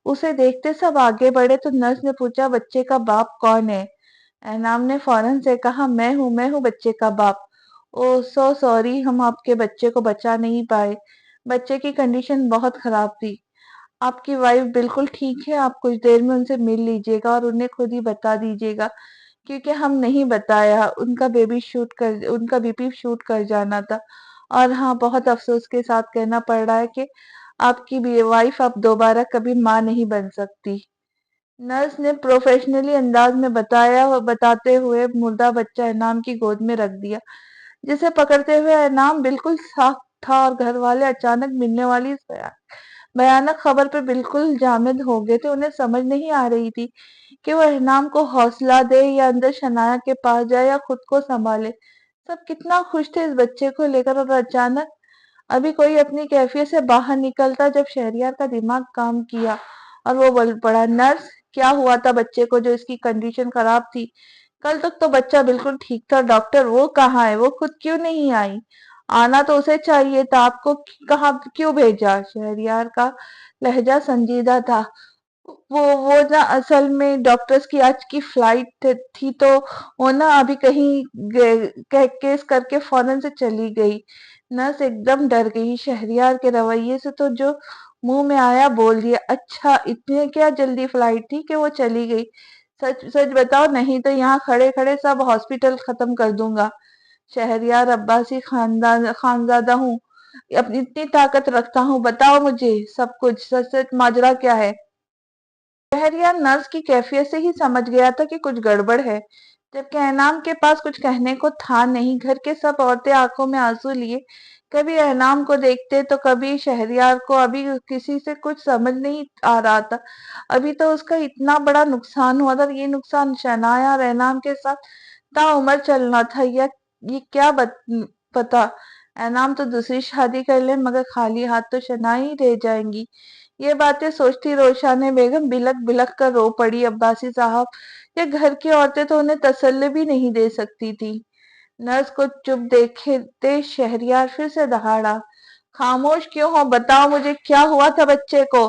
اسے دیکھتے سب آگے بڑھے تو نرس نے پوچھا، بچے کا باپ کون ہے؟ احنام نے فوراً سے کہا، میں ہوں بچے کا باپ۔ او سو سوری، ہم آپ کے بچے کو بچا نہیں پائے، بچے کی کنڈیشن بہت خراب تھی۔ آپ کی وائف بالکل ٹھیک ہے، آپ کچھ دیر میں ان سے مل لیجیے گا اور انہیں خود ہی بتا دیجیے گا، کیونکہ ہم نہیں بتایا، ان کا بی پی شوٹ کر جانا تھا۔ اور ہاں، بہت افسوس کے ساتھ کہنا پڑ رہا ہے کہ آپ کی وائف اب دوبارہ کبھی ماں نہیں بن سکتی۔ نرس نے پروفیشنلی انداز میں بتاتے ہوئے مردہ بچہ احنام کی گود میں رکھ دیا، جسے پکڑتے ہوئے احنام بالکل صاف تھا، اور گھر والے اچانک ملنے والی اس بھیانک خبر پہ بالکل جامد ہو گئے تھے۔ انہیں سمجھ نہیں آ رہی تھی کہ وہ احنام کو حوصلہ دے یا اندر شنایا کے پاس جائے یا خود کو سنبھالے۔ سب کتنا خوش تھے اس بچے کو لے کر، اور اچانک ابھی کوئی اپنی کیفیت سے باہر نکلتا جب شہریار کا دماغ کام کیا اور وہ بول پڑا، نرس، کیا ہوا تھا بچے کو جو اس کی کنڈیشن خراب تھی؟ کل تک تو بچہ بالکل ٹھیک تھا۔ ڈاکٹر، وہ کہاں ہے؟ وہ خود کیوں نہیں آئی؟ آنا تو اسے چاہیے تھا، آپ کو کہاں کیوں بھیجا؟ شہریار کا لہجہ سنجیدہ تھا۔ وہ نا اصل میں ڈاکٹرز کی آج کی فلائٹ تھی، تو وہ نا ابھی کہیں کیس کر کے فوراً سے چلی گئی۔ نرس ایک دم ڈر گئی شہریار کے رویے سے، تو جو منہ میں آیا بول دیا، اچھا اتنے کیا جلدی فلائٹ تھی کہ وہ چلی گئی؟ سچ سچ بتاؤ، نہیں تو یہاں کھڑے کھڑے سب ہاسپٹل ختم کر دوں گا۔ شہریار عباسی خانزادہ ہوں، اپنی اتنی طاقت رکھتا ہوں، بتاؤ مجھے سب کچھ، سچ سچ ماجرا کیا ہے؟ شہریار نرس کی کیفیت سے ہی سمجھ گیا تھا کہ کچھ گڑبڑ ہے، جبکہ انعام کے پاس کچھ کہنے کو تھا نہیں۔ گھر کے سب عورتیں آنکھوں میں آنسو لیے کبھی انعام کو دیکھتے تو کبھی شہریار کو۔ ابھی کسی سے کچھ سمجھ نہیں آ رہا تھا، ابھی تو اس کا اتنا بڑا نقصان ہوا تھا، یہ نقصان شنایا اور انعام کے ساتھ تا عمر چلنا تھا، یا یہ کیا پتا انعام تو دوسری شادی کر لے مگر خالی ہاتھ تو شنائی ہی رہ جائیں گی۔ یہ باتیں سوچتی روشن بیگم بلک بلک کر رو پڑی۔ عباسی صاحب یا گھر کی عورتیں تو انہیں تسلی بھی نہیں دے سکتی تھی۔ نرس کو چپ دیکھتے شہریار پھر سے دہاڑا، خاموش کیوں ہو؟ بتاؤ مجھے کیا ہوا تھا بچے کو؟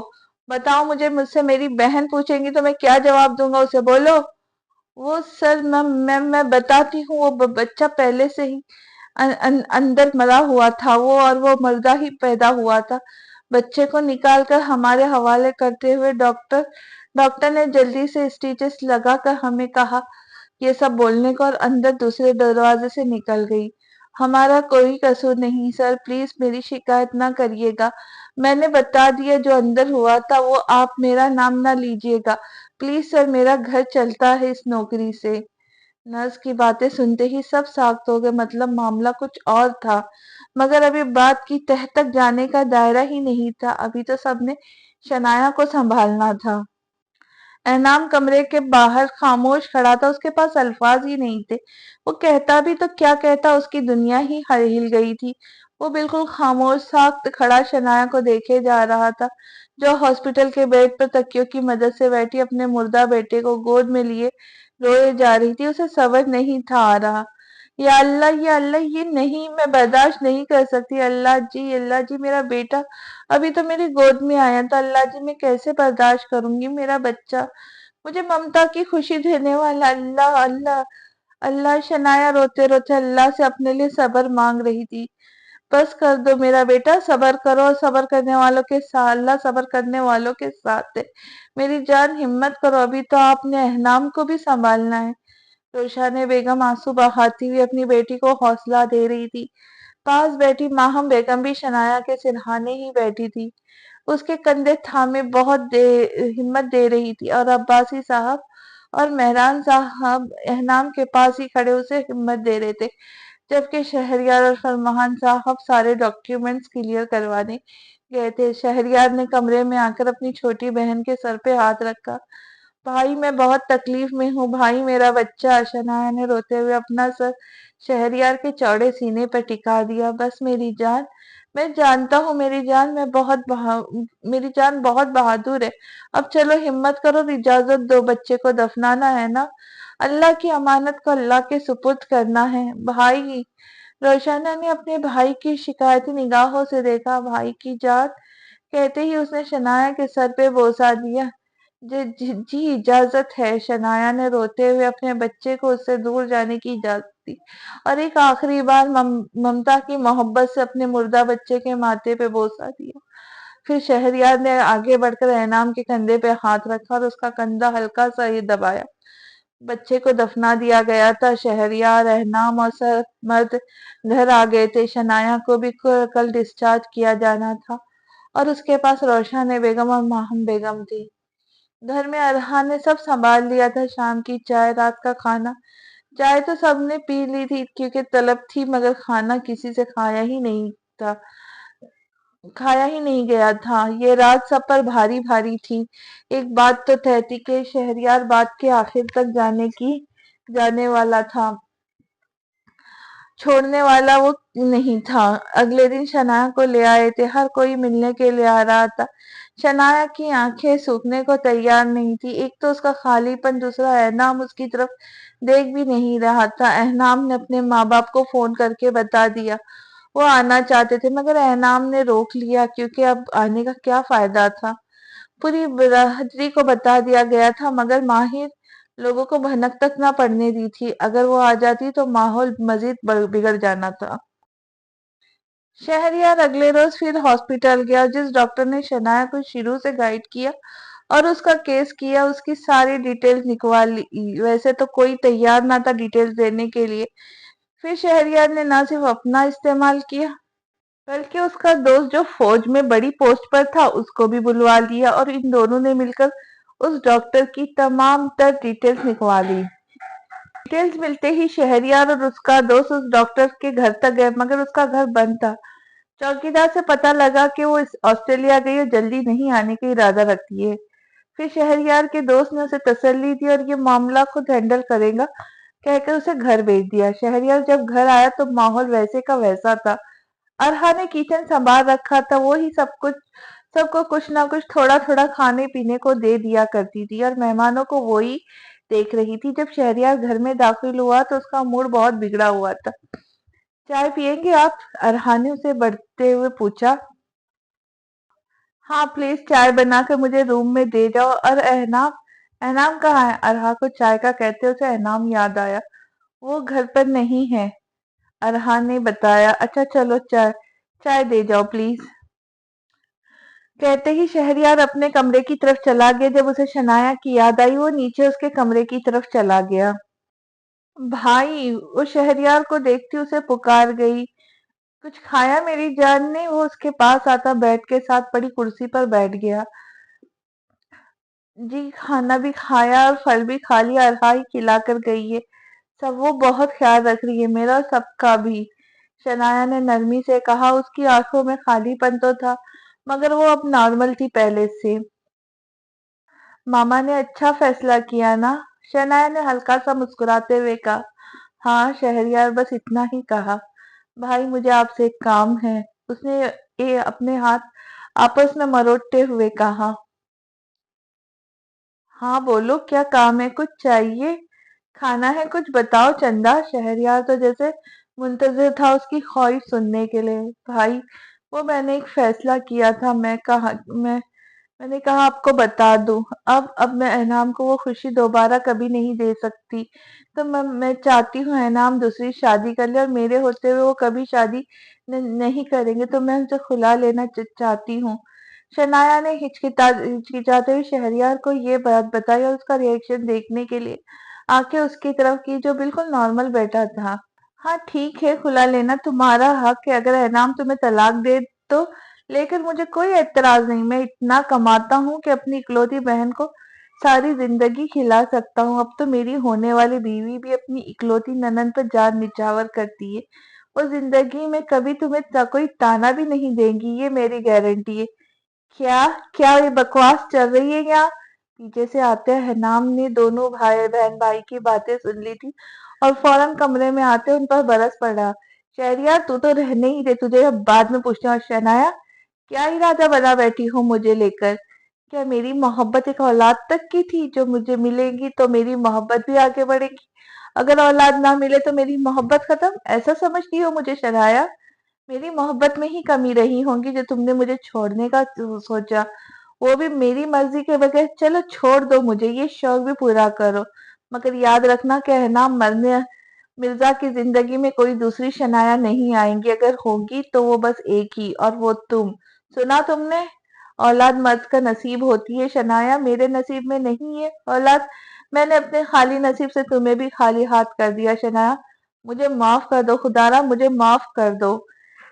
بتاؤ مجھے، مجھ سے میری بہن پوچھیں گی تو میں کیا جواب دوں گا اسے؟ بولو۔ وہ سر میں بتاتی ہوں، وہ بچہ پہلے سے ہی اندر مرا ہوا تھا، وہ مردہ ہی پیدا ہوا تھا۔ بچے کو نکال کر ہمارے حوالے کرتے ہوئے ڈاکٹر نے جلدی سے اسٹیچز لگا کر ہمیں کہا یہ سب بولنے کو، اور اندر دوسرے دروازے سے نکل گئی۔ ہمارا کوئی قصور نہیں سر، پلیز میری شکایت نہ کریے گا، میں نے بتا دیا جو اندر ہوا تھا، وہ آپ میرا نام نہ لیجیے گا پلیز سر، میرا گھر چلتا ہے اس نوکری سے۔ نرس کی باتیں سنتے ہی سب ساخت ہو گئے، مطلب معاملہ کچھ اور تھا، مگر ابھی بات کی تہ تک جانے کا دائرہ ہی نہیں تھا، ابھی تو سب نے شنایا کو سنبھالنا تھا۔ انعام کمرے کے باہر خاموش کھڑا تھا، اس کے پاس الفاظ ہی نہیں تھے، وہ کہتا بھی تو کیا کہتا، اس کی دنیا ہی ہل گئی تھی۔ وہ بالکل خاموش ساکت کھڑا شنایا کو دیکھے جا رہا تھا، جو ہاسپٹل کے بیڈ پر تکیوں کی مدد سے بیٹھی اپنے مردہ بیٹے کو گود میں لیے روئے جا رہی تھی۔ اسے صبر نہیں تھا آ رہا۔ یا اللہ یا اللہ، یہ نہیں، میں برداشت نہیں کر سکتی، اللہ جی میرا بیٹا ابھی تو میری گود میں آیا تھا، اللہ جی میں کیسے برداشت کروں گی میرا بچہ، مجھے ممتا کی خوشی دینے والا اللہ اللہ اللہ۔ شنایا روتے روتے اللہ سے اپنے لیے صبر مانگ رہی تھی۔ بس کر دو میرا بیٹا، صبر کرو، صبر کرنے والوں کے ساتھ اللہ صبر کرنے والوں کے ساتھ ہے، میری جان ہمت کرو، ابھی تو آپ نے احنام کو بھی سنبھالنا ہے۔ روشن بیگم آنسو بہاتی ہوئی اپنی بیٹی کو حوصلہ دے رہی تھی، پاس بیٹھی ماہم بیگم بھی شنایا کے سرہانے ہی بیٹھی تھی، اس کے کندھے تھامے بہت ہمت دے رہی تھی، اور عباسی صاحب اور مہران صاحب احنام کے پاس ہی کھڑے اسے ہمت دے رہے تھے، جبکہ شہریار اور فرمان صاحب سارے ڈاکیومنٹس کلیئر کروانے گئے تھے۔ شہریار نے کمرے میں آ کر اپنی چھوٹی بہن کے سر پہ ہاتھ رکھا، بھائی میں بہت تکلیف میں ہوں، بھائی میرا بچہ۔ شنایا نے روتے ہوئے اپنا سر شہریار کے چوڑے سینے پر ٹکا دیا، بس میری جان، میں جانتا ہوں میری جان، میری جان بہت بہادر ہے، اب چلو ہمت کرو، اجازت دو، بچے کو دفنانا ہے نا، اللہ کی امانت کو اللہ کے سپرد کرنا ہے۔ بھائی، روشنا نے اپنے بھائی کی شکایتی نگاہوں سے دیکھا، بھائی کی جان کہتے ہی اس نے شنایا کے سر پہ بوسہ دیا۔ جی اجازت ہے۔ شنایا نے روتے ہوئے اپنے بچے کو اس سے دور جانے کی اجازت دی، اور ایک آخری بار ممتا کی محبت سے اپنے مردہ بچے کے ماتھے پہ بوسہ دیا۔ پھر شہریار نے آگے بڑھ کر انعام کے کندھے پہ ہاتھ رکھا اور اس کا کندھا ہلکا سا ہی دبایا۔ بچے کو دفنا دیا گیا تھا، شہریار، انعام اور سر مرد گھر آ گئے تھے۔ شنایا کو بھی کل ڈسچارج کیا جانا تھا، اور اس کے پاس روشن بیگم اور ماہم بیگم تھی۔ گھر میں ارحان نے سب سنبھال لیا تھا، شام کی چائے، رات کا کھانا۔ چائے تو سب نے پی لی تھی کیونکہ طلب تھی، مگر کھانا کسی سے کھایا ہی نہیں گیا تھا۔ یہ رات سب پر بھاری بھاری تھی۔ ایک بات تو طے تھی کہ شہریار بات کے آخر تک جانے والا تھا، چھوڑنے والا وہ نہیں تھا۔ اگلے دن شنایا کو لے آئے تھے، ہر کوئی ملنے کے لیے آ رہا تھا۔ شنایا کی آنکھیں سوکھنے کو تیار نہیں تھی، ایک تو اس کا خالی پن، دوسرا انعام اس کی طرف دیکھ بھی نہیں رہا تھا۔ انعام نے اپنے ماں باپ کو فون کر کے بتا دیا وہ آنا چاہتے تھے، مگر انعام نے روک لیا کیونکہ اب آنے کا کیا فائدہ تھا، पूरी बरादरी को बता दिया गया था, मगर माहिर लोगों को भनक तक ना पड़ने दी थी। अगर वो आ जाती तो माहौल मजीद बिगड़ जाना था। शहरयार अगले रोज फिर हॉस्पिटल गया। जिस डॉक्टर ने शनाया को शुरू से गाइड किया और उसका केस किया, उसकी सारी डिटेल्स निकलवा ली। वैसे तो कोई तैयार ना था डिटेल्स देने के लिए। फिर शहरयार ने ना सिर्फ अपना इस्तेमाल किया, बल्कि उसका दोस्त जो फौज में बड़ी पोस्ट पर था उसको भी बुलवा लिया, और इन दोनों ने मिलकर उस डॉक्टर की तमाम तर डिटेल्स निकलवा ली। डिटेल्स मिलते ही शहरयार और उसका दोस्त उस डॉक्टर के घर तक गए, मगर उसका घर बंद था। चौकीदार से पता लगा कि वो ऑस्ट्रेलिया गई और जल्दी नहीं आने का इरादा रखती है। फिर शहरयार के दोस्त ने उसे तसल्ली दी और ये मामला खुद हैंडल करेगा कहकर उसे घर भेज दिया। शहरयार जब घर आया तो माहौल वैसे का वैसा था। अरहा ने किचन संभाल रखा था। वो ही सब कुछ सबको कुछ ना कुछ थोड़ा थोड़ा खाने पीने को दे दिया करती थी, और मेहमानों को वो ही देख रही थी। जब शहरयार घर में दाखिल हुआ तो उसका मूड बहुत बिगड़ा हुआ था। चाय पियेंगे आप? अरहा ने उसे बढ़ते हुए पूछा। हाँ प्लीज, चाय बनाकर मुझे रूम में दे जाओ। और एहनाम? एहनाम कहाँ है? अरहा को चाय का कहते उसे एहनाम याद आया। वो घर पर नहीं है, अरहा ने बताया। अच्छा चलो, चाय चाय दे जाओ प्लीज। कहते ही शहरयार अपने कमरे की तरफ चला गया। जब उसे शनाया की याद आई, वो नीचे उसके कमरे की तरफ चला गया। भाई! वो शहरयार को देखती उसे पुकार गई। कुछ खाया मेरी जान ने? वो उसके पास आता बेड के साथ पड़ी कुर्सी पर बैठ गया। जी, खाना भी खाया और फल भी खा लिया। अरहा ही खिला कर गई है। सब वो बहुत ख्याल रख रही है मेरा और सबका भी, शनाया ने नरमी से कहा। उसकी आंखों में खालीपन तो था, मगर वो अब नॉर्मल थी पहले से। मामा ने अच्छा फैसला किया ना? शनाया ने हल्का सा मुस्कुराते हुए कहा। हाँ, शहरयार बस इतना ही कहा। भाई, मुझे आपसे एक काम है, उसने ये अपने हाथ आपस में मरोड़ते हुए कहा। हाँ बोलो, क्या काम है? कुछ चाहिए? खाना है? कुछ बताओ चंदा। शहरयार तो जैसे मुंतजिर था उसकी ख्वाहिश सुनने के लिए। भाई, वो मैंने एक फैसला किया था। मैंने कहा आपको बता दूं। अब मैं एनाम को वो खुशी दोबारा कभी नहीं दे सकती। तो मैं चाहती हूँ एनाम दूसरी शादी कर ले, और मेरे होते हुए वो कभी शादी नहीं करेंगे, तो मैं उनसे खुला लेना चाहती हूँ। शनाया ने हिचकिचाते हुए शहरयार को ये बात बताई, और उसका रिएक्शन देखने के लिए आंखें उसकी तरफ की, जो बिल्कुल नॉर्मल बैठा था। हाँ ठीक है, खुला लेना तुम्हारा हक है। अगर एनाम तुम्हें तलाक दे तो, लेकिन मुझे कोई एतराज नहीं। मैं इतना कमाता हूँ कि अपनी इकलौती बहन को सारी जिंदगी खिला सकता हूँ। अब तो मेरी होने वाली बीवी भी अपनी इकलौती ननद पर जान निछावर करती है। वो जिंदगी में कभी तुम्हें कोई ताना भी नहीं देंगी, ये मेरी गारंटी है। क्या क्या ये बकवास चल रही है यहाँ? पीछे से आते हनाम ने दोनों भाई की बातें सुन ली थी, और फौरन कमरे में आते उन पर बरस पड़ा। शहरियार, तू तो रहने ही दे, तुझे अब बाद में पूछना। और शनाया, क्या इरादा बना बैठी हो मुझे लेकर? क्या मेरी मोहब्बत एक औलाद तक की थी? जो मुझे मिलेगी तो मेरी मोहब्बत भी आगे बढ़ेगी, अगर औलाद ना मिले तो मेरी मोहब्बत खत्म, ऐसा समझती हो मुझे शनाया? मेरी मोहब्बत में ही कमी रही होगी जो तुमने मुझे छोड़ने का सोचा, वो भी मेरी मर्जी के बगैर। चलो छोड़ दो मुझे, ये शौक भी पूरा करो, मगर याद रखना, कहना मरने मिर्जा की जिंदगी में कोई दूसरी शनाया नहीं आएंगी। अगर होगी तो वो बस एक ही, और वो तुम। सुना तुमने? औलाद मर्द का नसीब होती है शनाया, मेरे नसीब में नहीं है औलाद। मैंने अपने खाली नसीब से तुम्हें भी खाली हाथ कर दिया शनाया। मुझे माफ कर दो खुदारा, मुझे माफ कर दो।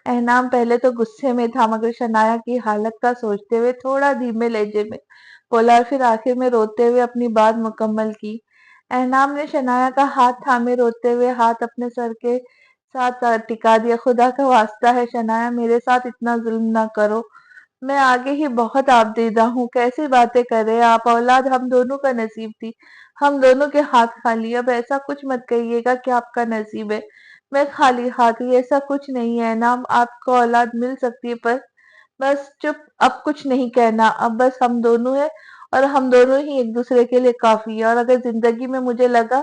एहनाम पहले तो गुस्से में था, मगर शनाया की हालत का सोचते हुए थोड़ा धीमे लहजे में बोला, और फिर आखिर में रोते हुए अपनी बात मुकम्मल की। एहनाम ने शनाया का हाथ थामे रोते हुए हाथ अपने सर के साथ टिका दिया। खुदा का वास्ता है शनाया, मेरे साथ इतना जुल्म ना करो। मैं आगे ही बहुत आबदीदा हूँ। कैसी बातें कर रहे हैं आप? औलाद हम दोनों का नसीब थी, हम दोनों के हाथ खाली। अब ऐसा कुछ मत कहिएगा कि आपका नसीब है मैं खाली हाथ हुई, ऐसा कुछ नहीं है ना। आपको औलाद मिल सकती है, पर बस चुप, अब कुछ नहीं कहना। अब बस हम दोनों हैं, और हम दोनों ही एक दूसरे के लिए काफी है। और अगर जिंदगी में मुझे लगा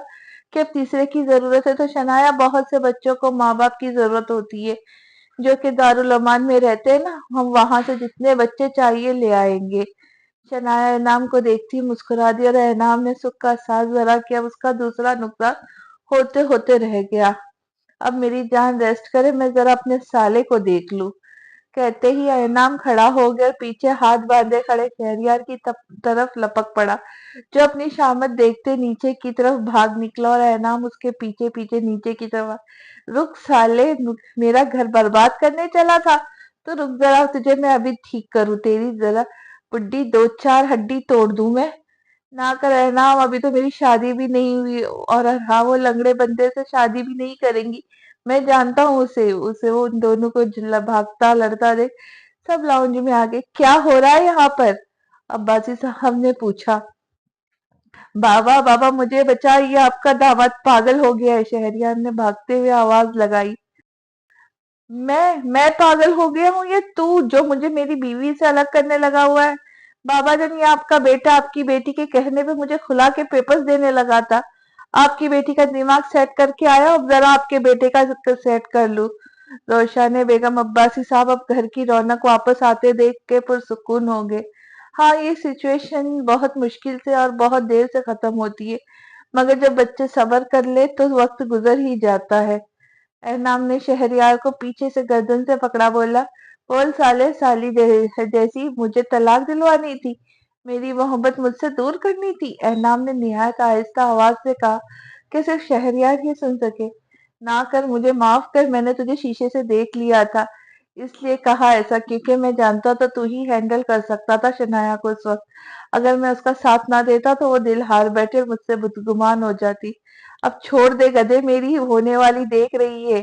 कि अब तीसरे की जरूरत है, तो शनाया, बहुत से बच्चों को माँ बाप की जरूरत होती है जो कि दारुल अमान में रहते हैं ना, हम वहां से जितने बच्चे चाहिए ले आएंगे। शनाया एनाम को देखती मुस्कुरा दी और एनाम ने सुख का सांस भरा कि अब उसका दूसरा नुकसान होते होते रह गया। अब मेरी जान रेस्ट करे, मैं जरा अपने साले को देख लूं। कहते ही एनाम खड़ा हो गया और पीछे हाथ बांधे खड़े शहरयार की तरफ लपक पड़ा, जो अपनी शामत देखते नीचे की तरफ भाग निकला और एनाम उसके पीछे पीछे नीचे की तरफ रुक साले, मेरा घर बर्बाद करने चला था? तो रुक जरा, तुझे मैं अभी ठीक करूं, तेरी जरा बुड्ढी दो चार हड्डी तोड़ दूं मैं। ना कर एनाम, अभी तो मेरी शादी भी नहीं हुई, और हाँ, वो लंगड़े बंदे से शादी भी नहीं करेंगी। मैं जानता हूँ उसे उसे वो उन दोनों को भागता लड़ता देख सब लाउंज में आ गए। क्या हो रहा है यहाँ पर? अब्बासी साहब ने पूछा। बाबा बाबा मुझे बचा, ये आपका दामाद पागल हो गया है, शहरियार ने भागते हुए आवाज लगाई। मैं पागल हो गया हूँ? ये तू जो मुझे मेरी बीवी से अलग करने लगा हुआ है? बाबा जान, ये आपका बेटा आपकी बेटी के कहने पे मुझे खुला के पेपर्स देने लगा था। आपकी बेटी का दिमाग सेट करके आया, अब जरा आपके बेटे का सेट कर लूं। रोशाने बेगम अब्बासी साहब अब घर की रौनक वापस आते देख के पुरसुकून हो गए। हाँ, ये सिचुएशन बहुत मुश्किल से और बहुत देर से खत्म होती है, मगर जब बच्चे सब्र कर ले तो वक्त गुजर ही जाता है। एहनाम ने शहरयार को पीछे से गर्दन से पकड़ा, बोला, बोल साले, साली जैसी मुझे तलाक दिलवानी थी, मेरी मोहब्बत मुझसे दूर करनी थी? एहनाम ने निहायत आहिस्ता आवाज से कहा कि सिर्फ शहरयार ही सुन सके। ना कर, मुझे माफ कर, मैंने तुझे शीशे से देख लिया था, इसलिए कहा ऐसा, क्योंकि मैं जानता था तू ही हैंडल कर सकता था शनाया को उस वक्त। अगर मैं उसका साथ ना देता तो वो दिल हार बैठे और मुझसे बदगुमान हो जाती। अब छोड़ दे गधे, मेरी होने वाली देख रही है,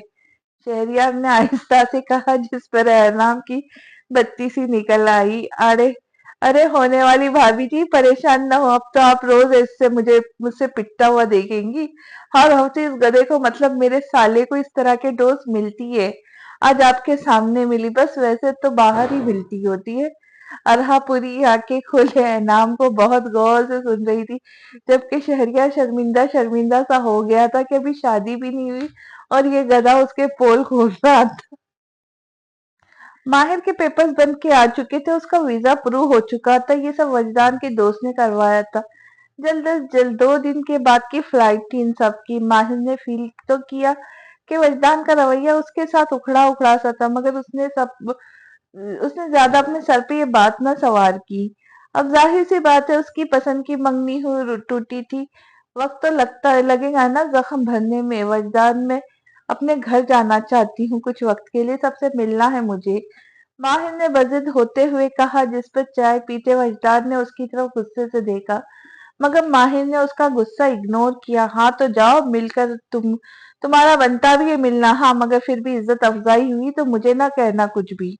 शहरयार ने आहिस्ता से कहा, जिस पर एहराम की बत्ती सी निकल आई। अरे अरे, होने वाली भाभी जी, परेशान ना हो, अब तो आप रोज इससे मुझसे पिटता हुआ देखेंगी। हर हफ्ते इस गधे को, मतलब मेरे साले को, इस तरह के डोज मिलती है। आज आपके सामने मिली, बस वैसे तो बाहर ही मिलती होती है। अरहापुरी आंखें खोले एनाम को बहुत गौर से सुन रही थी, जबकि शहरिया शर्मिंदा शर्मिंदा सा हो गया था कि अभी शादी भी नहीं हुई और ये गधा उसके पोल खोल रहा था। माहिर के पेपर्स बन के आ चुके थे, उसका वीजा प्रूव हो चुका था, ये सब वजदान के दोस्त ने करवाया था। जल्द अज जल्द 2 दिन के बाद की फ्लाइट थी इन सब की। माहिर ने फील तो किया कि वजदान का रवैया उसके साथ उखड़ा उखड़ा सा था, मगर उसने ज्यादा अपने सर पे ये बात न सवार की। अब जाहिर सी बात है, उसकी पसंद की मंगनी हुई टूटी थी। वक्त तो लगेगा ना जख्म भरने में। वजदान में अपने घर जाना चाहती हूँ कुछ वक्त के लिए, सबसे मिलना है मुझे, माहिर ने बजिद होते हुए कहा, जिस पर चाय पीते वजदान ने उसकी तरफ गुस्से से देखा, मगर माहिर ने उसका गुस्सा इग्नोर किया। हाँ तो जाओ, मिलकर तुम्हारा बनता भी है मिलना। हाँ, मगर फिर भी इज्जत अफजाई हुई तो मुझे ना कहना कुछ भी।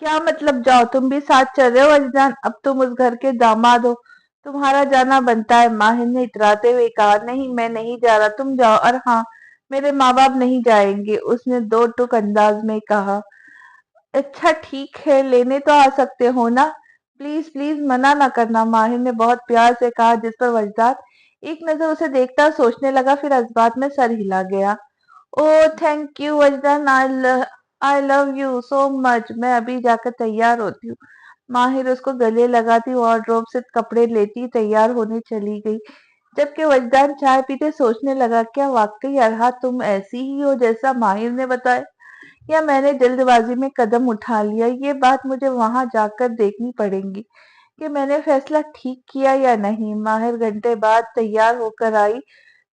क्या मतलब जाओ? तुम भी साथ चल रहे हो अजनान, अब तुम उस घर के दामाद हो, तुम्हारा जाना बनता है, माहिर ने इतराते हुए कहा। नहीं, मैं नहीं जा रहा, तुम जाओ। और हाँ, मेरे माँ बाप नहीं जाएंगे, उसने दो टूक अंदाज में कहा। अच्छा ठीक है, लेने तो आ सकते हो ना, प्लीज प्लीज मना ना करना, माहिर ने बहुत प्यार से कहा, जिस पर वजदान एक नजर उसे देखता सोचने लगा, फिर जज्बात में सर हिला गया। Oh thank you Wajdan, I love you so much, मैं अभी जाकर तैयार होती हूँ। माहिर उसको गले लगाती वार्डरोब से कपड़े लेती तैयार होने चली गई, जबकि वजदान चाय पीते सोचने लगा, क्या वाकई अरहा तुम ऐसी ही हो जैसा माहिर ने बताया, या मैंने जल्दबाजी में कदम उठा लिया? ये बात मुझे वहां जाकर देखनी पड़ेगी कि मैंने फैसला ठीक किया या नहीं। माहिर घंटे बाद तैयार होकर आई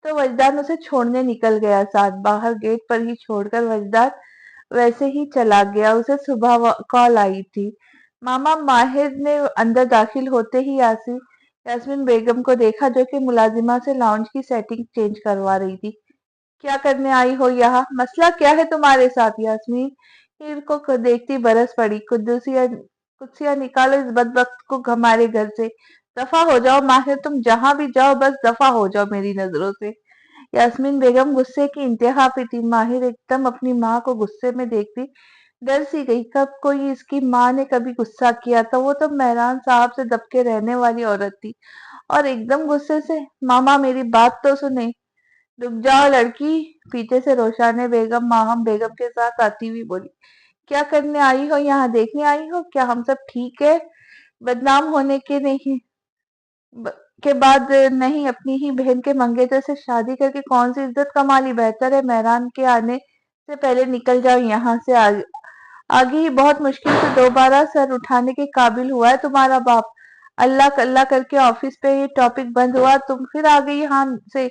तो वजदान उसे छोड़ने निकल गया, साथ बाहर गेट पर ही छोड़कर वजदान वैसे ही चला गया। उसे सुबह कॉल आई थी। मामा माहिर ने अंदर दाखिल होते ही यास्मीन बेगम को देखा, जो कि मुलाजिमा से लाउंज की सेटिंग चेंज करवा रही थी। क्या करने आई हो यहाँ? मसला क्या है तुम्हारे साथ? यास्मीन हीर को देखती बरस पड़ी। कुद्दुसिया कुर्सियां निकालो इस बदबख्त को हमारे घर से। दफा हो जाओ माहिर, तुम जहां भी जाओ बस दफा हो जाओ मेरी नजरों से। यास्मीन बेगम गुस्से की इंतहा पे थी। माहिर एकदम अपनी माँ को गुस्से में देखती डर सी गई। कब कोई इसकी माँ ने कभी गुस्सा किया था? वो तो मेहरान साहब से दबके रहने वाली औरत थी, और एकदम गुस्से से। मामा मेरी बात तो सुने। रुक जाओ लड़की, पीछे से रोशाने बेगम माहम बेगम के साथ आती हुई बोली। क्या करने आई हो यहाँ? देखने आई हो क्या हम सब ठीक है? بدनाम होने के नहीं ब- के बाद नहीं अपनी ही बहन के मंगेतर से शादी करके कौन सी इज्जत कमा ली। बेहतर है मेहरान के आने से पहले निकल जाओ यहाँ से। आगे ही बहुत मुश्किल से दोबारा सर उठाने के काबिल हुआ है तुम्हारा बाप। अल्लाह अल्लाह करके ऑफिस पे ये टॉपिक बंद हुआ, तुम फिर आ गई यहाँ से।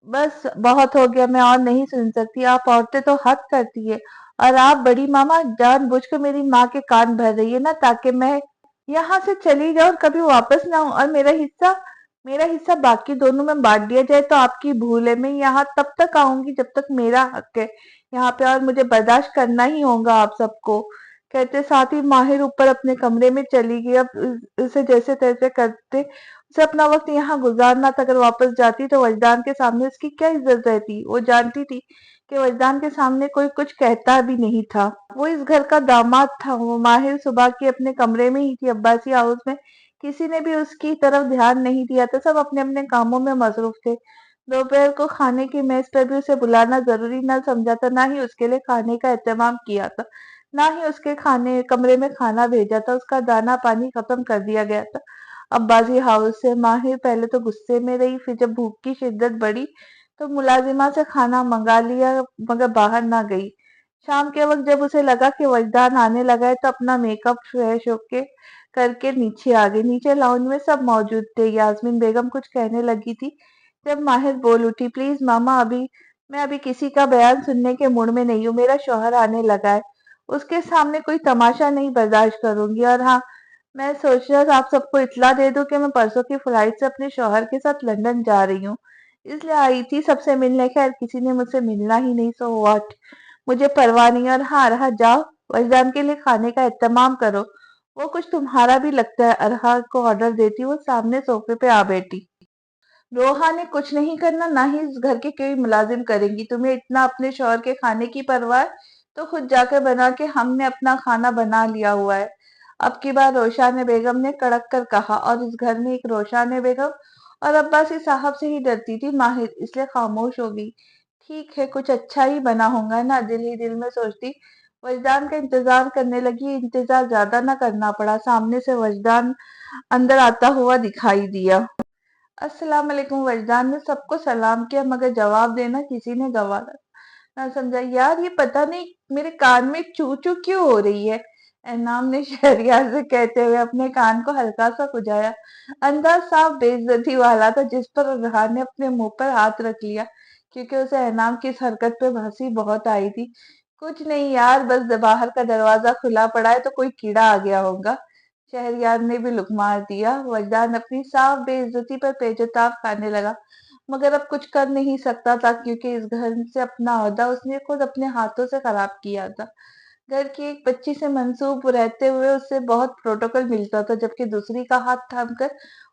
बस बहुत हो गया, मैं और नहीं सुन सकती। आप औरतें तो हद करती है। और आप बड़ी मामा जानबूझ के मेरी माँ के कान भर रही है ना, ताकि मैं यहाँ से चली जाऊं और कभी वापस ना आऊं। और मेरा हिस्सा बाकी दोनों में बांट दिया जाए तो आपकी भूल है। मैं यहाँ तब तक आऊंगी जब तक मेरा हक है यहाँ पे, और मुझे बर्दाश्त करना ही होगा आप सबको। कहते साथ ही माहिर ऊपर अपने कमरे में चली गई। अब उसे जैसे तैसे करते उसे अपना वक्त यहाँ गुजारना था। अगर वापस जाती तो वजदान के सामने उसकी क्या इज्जत रहती। वो जानती थी कि वजदान के सामने कोई कुछ कहता भी नहीं था। वो इस घर का दामाद था। वो माहिर सुबह की अपने कमरे में ही थी। अब्बासी हाउस में किसी ने भी उसकी तरफ ध्यान नहीं दिया था। सब अपने अपने कामों में मसरूफ थे। दोपहर को खाने की मेज पर भी उसे बुलाना जरूरी न समझा था। ना ही उसके लिए खाने का एहतमाम किया था, ना ही उसके खाने कमरे में खाना भेजा था। उसका दाना पानी खत्म कर दिया गया था। अब्बासी हाउस से माहिर पहले तो गुस्से में रही, फिर जब भूख की शिद्दत बढ़ी तो मुलाजिमा से खाना मंगा लिया, मगर बाहर ना गई। शाम के वक्त जब उसे लगा कि वजदान आने लगा है तो अपना मेकअप फ्रेश होके करके नीचे आ गई। नीचे लाउंज में सब मौजूद थे। यास्मीन बेगम कुछ कहने लगी थी जब माहिर बोल उठी, प्लीज मामा, मैं अभी किसी का बयान सुनने के मूड में नहीं हूँ। मेरा शौहर आने लगा है, उसके सामने कोई तमाशा नहीं बर्दाश्त करूंगी। और हाँ, मैं सोच रहा था आप सबको इत्तला दे दूं कि मैं परसों की फ्लाइट से अपने शौहर के साथ लंदन जा रही हूँ, इसलिए आई थी सबसे मिलने। खैर किसी ने मुझसे मिलना ही नहीं, सो व्हाट, मुझे परवाह नहीं। और हाँ अरहा, जाओ वजदान के लिए खाने का एहतमाम करो। वो कुछ तुम्हारा भी लगता है। अरहा को ऑर्डर देती वो सामने सोफे पे आ बैठी। रोहा ने कुछ नहीं करना, ना ही इस घर के कोई मुलाजिम करेंगी। तुम्हें इतना अपने शौहर के खाने की परवाह है तो खुद जाकर बना के, हमने अपना खाना बना लिया हुआ है। अब की बार रोशान बेगम ने कड़क कर कहा, और इस घर में एक रोशान बेगम और अब्बासी साहब से ही डरती थी माहिर, इसलिए खामोश हो गई। ठीक है, कुछ अच्छा ही बना होगा ना, दिल ही दिल में सोचती वजदान का इंतजार करने लगी। इंतजार ज्यादा ना करना पड़ा। सामने से वजदान अंदर आता हुआ दिखाई दिया। अस्सलाम वालेकुम। वजदान ने सबको सलाम किया, मगर जवाब देना किसी ने गवारा ना समझा। यार ये पता नहीं मेरे कान में चू चू क्यों हो रही है, एनाम ने शहरियार से कहते हुए अपने कान को हल्का सा खुजाया। अंदाज साफ बेइज्जती वाला था, जिस पर रेहान ने अपने मुंह पर हाथ रख लिया, क्योंकि उसे एनाम की इस हरकत पे हंसी बहुत आई थी। कुछ नहीं यार, बस बाहर का दरवाजा खुला पड़ा है तो कोई कीड़ा आ गया होगा। शहरयार ने भी लुक मार दिया। वजदान अपनी साफ बेइज्जती पर पेचताब खाने लगा, मगर अब कुछ कर नहीं सकता था, क्योंकि इस घर से अपना ओहदा उसने खुद अपने हाथों से खराब किया था। घर की एक बच्ची से मंसूब रहते हुए उससे बहुत प्रोटोकॉल मिलता था, जबकि दूसरी का हाथ थामकर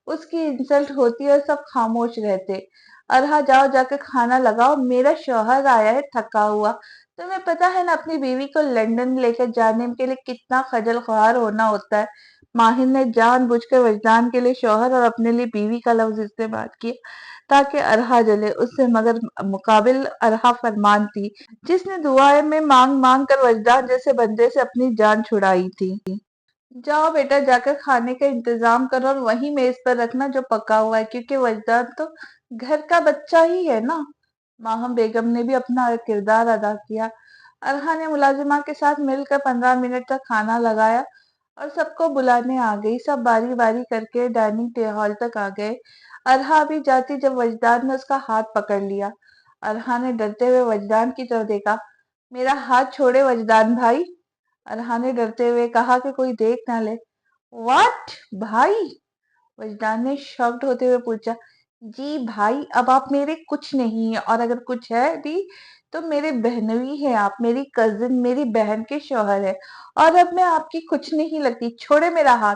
उसकी इंसल्ट होती और सब खामोश रहते। अरहा, जाओ जाकर खाना लगाओ, मेरा शौहर आया है थका हुआ। तुम्हें पता है ना अपनी बीवी को लंदन लेकर जाने के लिए कितना खजल ख्वार होना होता है। माहिर ने जानबूझकर वजदान के लिए शौहर और अपने लिए बीवी का लफ्ज इस्तेमाल किया, ताकि अरहा जले उससे, मगर मुकाबिल अरहा फरमान थी, जिसने दुआएं में मांग मांग कर वजदान जैसे बंदे से अपनी जान छुड़ाई थी। जाओ बेटा, जाकर खाने का इंतजाम करो और वही मेज पर रखना जो पका हुआ है, क्योंकि वजदान तो घर का बच्चा ही है ना। माहम बेगम ने भी अपना किरदार अदा किया। अरहा ने मुलाजिमा के साथ मिलकर 15 मिनट तक खाना लगाया और सबको बुलाने आ गई। सब बारी बारी करके डाइनिंग हॉल तक आ गए। अरहा भी जाती जब वजदान ने उसका हाथ पकड़ लिया। अरहा ने डरते हुए वजदान की तरफ देखा। मेरा हाथ छोड़े वजदान भाई, अरहा ने डरते हुए कहा कि कोई देख ना ले। व्हाट भाई, वजदान ने शॉक्ड होते हुए पूछा। जी भाई, अब आप मेरे कुछ नहीं है, और अगर कुछ है भी तो मेरे बहनोई है। आप मेरी कजिन, मेरी बहन के शौहर है, और अब मैं आपकी कुछ नहीं लगती। छोड़े मेरा हाथ,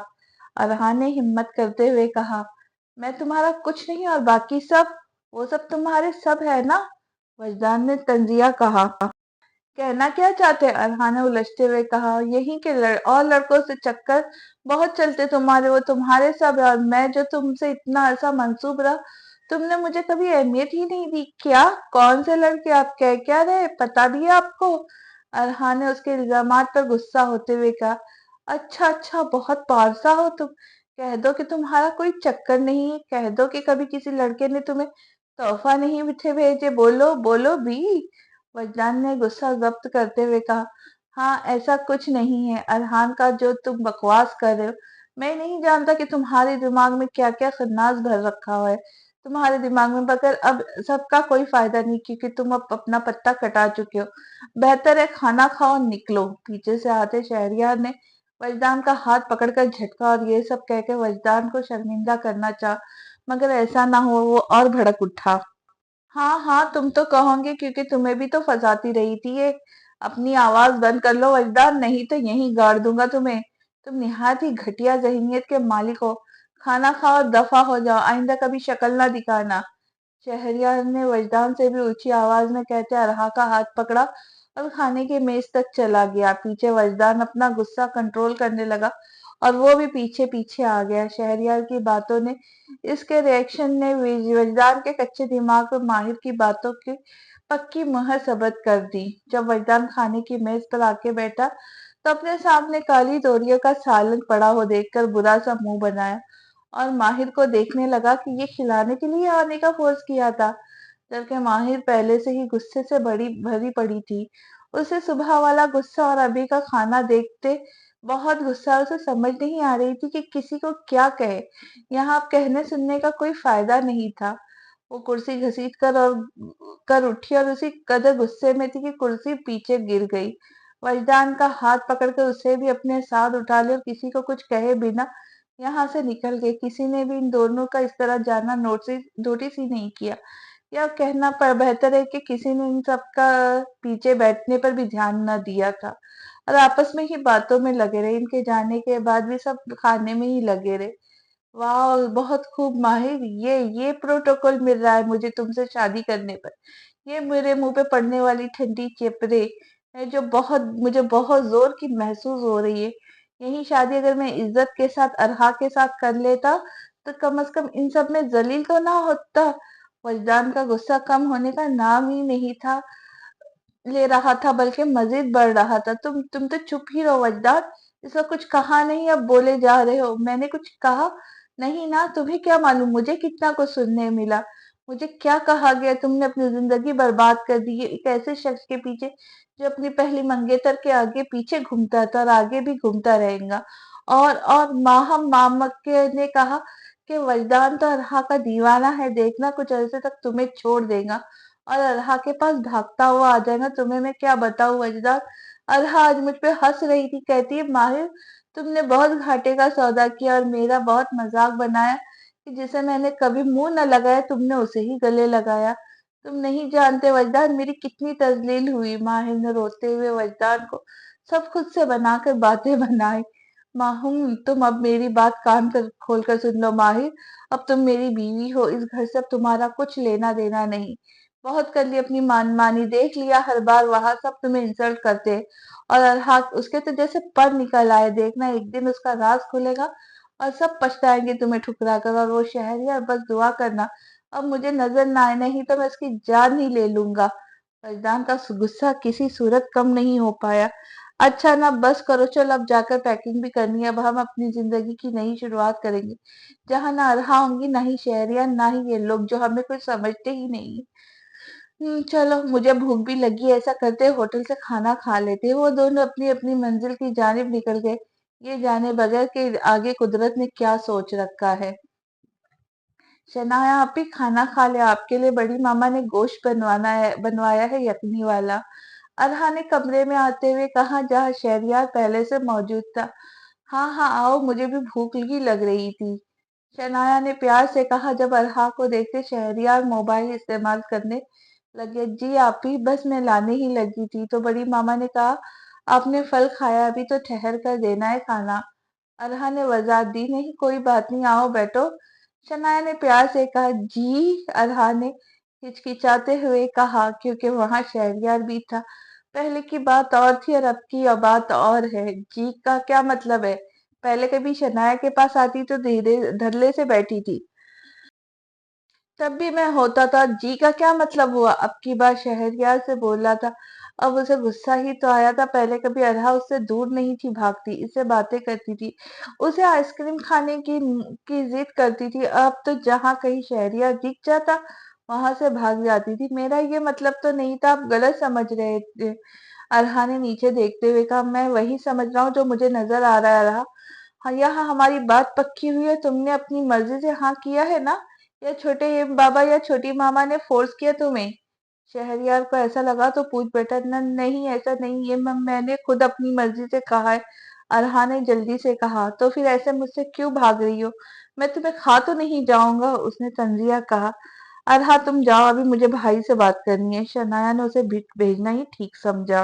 अरहा ने हिम्मत करते हुए कहा। मैं तुम्हारा कुछ नहीं, और बाकी सब, वो सब तुम्हारे सब है ना, वजदान ने तंजिया कहा। कहना क्या चाहते हैं, अरहा ने उलझते हुए कहा। यही के और लड़कों से चक्कर बहुत चलते तुम्हारे, वो तुम्हारे सब है, और मैं जो तुमसे इतना अरसा मंसूब रहा, तुमने मुझे कभी अहमियत ही नहीं दी। क्या, कौन से लड़के, आप कह क्या रहे, पता भी है आपको, अरहा ने उसके इल्जामात पर गुस्सा होते हुए कहा। اچھا اچھا، بہت پارسا ہو تم. کہہ دو کہ تمہارا کوئی چکر نہیں ہے، کہہ دو کہ کبھی کسی لڑکے نے تمہیں تحفہ نہیں تھے بھیجے. بولو بولو بھی. وجدان نے غصہ ضبط کرتے ہوئے کہا. ہاں ایسا کچھ نہیں ہے ارحان کا جو تم بکواس کر رہے ہو. میں نہیں جانتا کہ تمہارے دماغ میں کیا کیا خناس بھر رکھا ہوا ہے تمہارے دماغ میں، مگر اب سب کا کوئی فائدہ نہیں کیونکہ تم اب اپنا پتہ کٹا چکے ہو. بہتر ہے کھانا کھاؤ اور نکلو. پیچھے سے آتے شہریار نے وجدان کا ہاتھ پکڑ کر جھٹکا اور یہ سب کہہ کے وجدان کو شرمندہ کرنا چاہا، مگر ایسا نہ ہو. وہ اور بھڑک اٹھا. ہاں ہاں تم تو کہو گے کیونکہ تمہیں بھی تو پھنساتی رہی تھی یہ. اپنی آواز بند کر لو وجدان، نہیں تو یہیں گاڑ دوں گا تمہیں. تم نہایت ہی گھٹیا ذہنیت کے مالک ہو. کھانا کھاؤ اور دفع ہو جاؤ، آئندہ کبھی شکل نہ دکھانا. شہریار نے وجدان سے بھی اونچی آواز میں کہتے ارہا کا ہاتھ پکڑا اور کھانے کی میز تک چلا گیا. پیچھے وجدان اپنا غصہ کنٹرول کرنے لگا اور وہ بھی پیچھے پیچھے آ گیا. شہریار کی باتوں نے، اس کے ریئیکشن نے وجدان کے کچے دماغ پر ماہر کی باتوں کی پکی مہر ثبت کر دی. جب وجدان کھانے کی میز پر آ کے بیٹھا تو اپنے سامنے کالی توریوں کا سالن پڑا ہو دیکھ کر برا سا منہ بنایا اور ماہر کو دیکھنے لگا کہ یہ کھلانے کے لیے آنے کا فورس کیا تھا، جبکہ ماہر پہلے سے ہی غصے سے بڑی بھری پڑی تھی. اسے صبح والا غصہ اور ابھی کا کھانا دیکھتے بہت غصہ. اسے سمجھ نہیں آ رہی تھی کہ کسی کو کیا کہے. یہاں اب کہنے سننے کا کوئی فائدہ نہیں تھا. وہ کرسی گھسیٹ کر اٹھی اور اسی قدر غصے میں تھی کہ کرسی پیچھے گر گئی. وجدان کا ہاتھ پکڑ کر اسے بھی اپنے ساتھ اٹھا لے اور کسی کو کچھ کہے بنا یہاں سے نکل گئے. کسی نے بھی ان دونوں کا اس طرح جانا نوٹس ہی نہیں کیا. یا کہنا پر بہتر ہے کہ کسی نے ان سب کا پیچھے بیٹھنے پر بھی دھیان نہ دیا تھا اور آپس میں ہی باتوں میں لگے رہے. ان کے جانے کے بعد بھی سب کھانے میں ہی لگے رہے. واہ بہت خوب ماہر، یہ پروٹوکول مل رہا ہے مجھے تم سے شادی کرنے پر. یہ میرے منہ پہ پڑنے والی ٹھنڈی چپرے ہے جو مجھے بہت زور کی محسوس ہو رہی ہے. یہی شادی اگر میں عزت کے ساتھ ارحا کے ساتھ کر لیتا تو کم از کم ان سب میں ذلیل تو نہ ہوتا. وجدان کا غصہ کم ہونے کا نام ہی نہیں تھا لے رہا تھا بلکہ مزید بڑھ رہا تھا. تم تو چپ ہی رہو وجدان، اس کا کچھ کہا نہیں، اب بولے جا رہے ہو. میں نے کچھ کہا نہیں نا. تمہیں کیا معلوم مجھے کتنا کچھ سننے ملا. مجھے کیا کہا گیا؟ تم نے اپنی زندگی برباد کر دی ایک ایسے شخص کے پیچھے جو اپنی پہلی منگیتر کے آگے پیچھے گھومتا تھا اور آگے بھی گھومتا رہے گا. اور ماہم مامکے نے کہا کہ وجدان تو ارحا کا دیوانہ ہے، دیکھنا کچھ عرصے تک تمہیں چھوڑ دے گا اور ارحا کے پاس بھاگتا ہوا آ جائے گا. تمہیں میں کیا بتاؤں وجدان. ارحا آج مجھ پہ ہنس رہی تھی، کہتی ہے ماہر تم نے بہت گھاٹے کا سودا کیا اور میرا بہت مذاق بنایا کہ جسے میں نے کبھی منہ نہ لگایا تم نے اسے ہی گلے لگایا. تم نہیں جانتے وجدان میری کتنی تذلیل ہوئی. ماہر نے روتے ہوئے وجدان کو سب خود سے بنا کر باتیں بنائی. ماہوم تم اب میری بات کھول کر سن لو ماہر. اب تم میری بیوی ہو، اس گھر سے اب تمہارا کچھ لینا دینا نہیں. بہت کر لی اپنی مانی، دیکھ لیا ہر بار وہاں سب تمہیں انسلٹ کرتے اور اس کے تو جیسے پر نکل آئے. دیکھنا ایک دن اس کا راز کھلے گا اور سب پچھتائیں گے تمہیں ٹھکرا کر. اور وہ شہریار بس دعا کرنا اب مجھے نظر نہ آئے، نہیں تو میں اس کی جان ہی لے لوں گا. وجدان کا غصہ کسی صورت کم نہیں ہو پایا. اچھا نا بس کرو، چل اب جا کر پیکنگ بھی کرنی ہے. اب ہم اپنی زندگی کی نئی شروعات کریں گے جہاں نہ ارحا ہوں گی، نہ ہی شہریار، نہ ہی یہ لوگ جو ہمیں کچھ سمجھتے ہی نہیں. چلو مجھے بھوک بھی لگی ہے، ایسا کرتے ہوٹل سے کھانا کھا لیتے. وہ دونوں اپنی اپنی منزل کی جانب نکل گئے، یہ جانے بغیر کہ آگے قدرت نے کیا سوچ رکھا ہے. شنایا آپ ہی کھانا کھا لے، آپ کے لیے بڑی ماما نے گوشت بنوایا ہے یخنی والا. ارحا نے کمرے میں آتے ہوئے کہا جہاں شہریار پہلے سے موجود تھا. ہاں ہاں آؤ، مجھے بھی بھوک لگ رہی تھی. شنایا نے پیار سے کہا جب ارحا کو دیکھتے شہریار موبائل استعمال کرنے لگے. جی آپ ہی بس میں لانے ہی لگی تھی. تو بڑی ماما نے کہا آپ نے پھل کھایا، ابھی تو ٹھہر کر دینا ہے کھانا. ارحا نے وضاحت دی. نہیں کوئی بات نہیں، آؤ بیٹھو. شنایا نے پیار سے کہا. جی ارحا نے ہچکچاتے ہوئے کہا کیونکہ وہاں شہریار بھی تھا. پہلے کی بات اور تھی اور اب کی بات اور ہے. جی کا کیا مطلب ہے؟ پہلے کبھی شنایا کے پاس آتی تو دھیرے دھرلے سے بیٹھی تھی. تب بھی میں ہوتا تھا جی کا کیا مطلب ہوا، اب کی بار شہریار سے بولا تھا، اب اسے غصہ ہی تو آیا تھا۔ پہلے کبھی ارہا اس سے دور نہیں تھی بھاگتی، اس سے باتیں کرتی تھی، اسے آئس کریم کھانے کی ضد کرتی تھی، اب تو جہاں کہیں شہریار دکھ جاتا وہاں سے بھاگ جاتی تھی۔ میرا یہ مطلب تو نہیں تھا، آپ غلط سمجھ رہے تھے۔ ارہا نے نیچے دیکھتے ہوئے کہا، میں وہی سمجھ رہا ہوں جو مجھے نظر آ رہا رہا۔ ہاں، یہاں ہماری بات پکی ہوئی ہے، تم نے اپنی مرضی سے ہاں کیا ہے نا، یا چھوٹے بابا یا چھوٹی ماما نے فورس کیا تمہیں؟ شہریار کو ایسا لگا تو پوچھ بیٹھا، نہیں ایسا نہیں، یہ میں نے خود اپنی مرضی سے کہا ہے۔ ارہا نے جلدی سے کہا، تو پھر ایسے مجھ سے کیوں بھاگ رہی ہو؟ میں تمہیں کھا تو نہیں جاؤں گا، اس نے تنزیہ کہا۔ ارہا تم جاؤ، ابھی مجھے بھائی سے بات کرنی ہے۔ شنایا نے اسے بھیجنا ہی ٹھیک سمجھا۔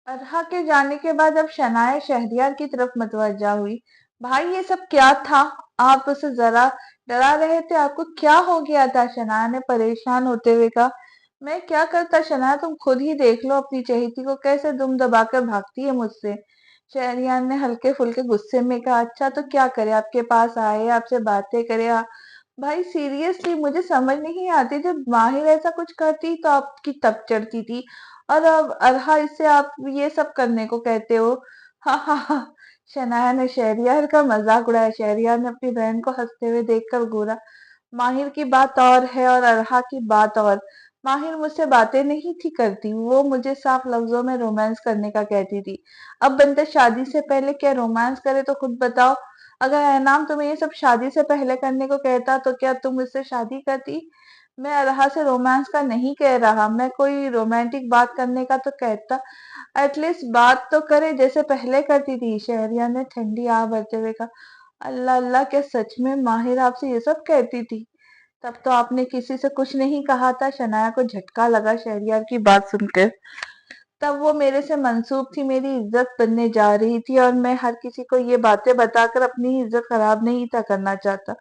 ارحا کے جانے کے بعد اب شنایا شہریار کی طرف متوجہ ہوئی۔ بھائی یہ سب کیا تھا؟ آپ اسے ذرا ڈرا رہے تھے، آپ کو کیا ہو گیا تھا؟ شنایا نے پریشان ہوتے ہوئے کہا، میں کیا کرتا شنایا، تم خود ہی دیکھ لو اپنی چہیتی کو کیسے دم دبا کر بھاگتی ہے مجھ سے۔ شہریار نے ہلکے پھلکے غصے میں کہا، اچھا تو کیا کرے، آپ کے پاس آئے، آپ سے باتیں کرے۔ بھائی سیریسلی مجھے سمجھ نہیں آتی، جب ماہر ایسا کچھ کرتی تو آپ کی تب چڑھتی تھی، اور اب ارہا اس سے آپ یہ سب کرنے کو کہتے ہو؟ ہاں ہاں ہاں۔ شنایا نے شہریار کا مذاق اڑایا۔ شہریار نے اپنی بہن کو ہنستے ہوئے دیکھ کر گورا، ماہر کی بات اور ہے اور ارہا کی بات اور۔ ماہر مجھ سے باتیں نہیں تھی کرتی، وہ مجھے صاف لفظوں میں رومانس کرنے کا کہتی تھی۔ اب بندہ شادی سے پہلے کیا رومانس کرے تو خود بتاؤ؟ اگر انعام تمہیں یہ سب شادی سے پہلے کرنے کو کہتا تو کیا تم اس سے شادی کرتی؟ میں ارہا سے رومانس کا نہیں کہہ رہا، میں کوئی رومانٹک بات کرنے کا تو کہتا، ایٹ لیسٹ بات تو کرے جیسے پہلے کرتی تھی۔ شہریار نے ٹھنڈی آہ بھرتے ہوئے کہا، اللہ اللہ، کیا سچ میں ماہر آپ سے یہ سب کہتی تھی؟ تب تو آپ نے کسی سے کچھ نہیں کہا تھا۔ شنایا کو جھٹکا لگا شہریار کی بات سن کر۔ تب وہ میرے سے منسوب تھی، میری عزت بننے جا رہی تھی، اور میں ہر کسی کو یہ باتیں بتا کر اپنی عزت خراب نہیں تھا کرنا چاہتا۔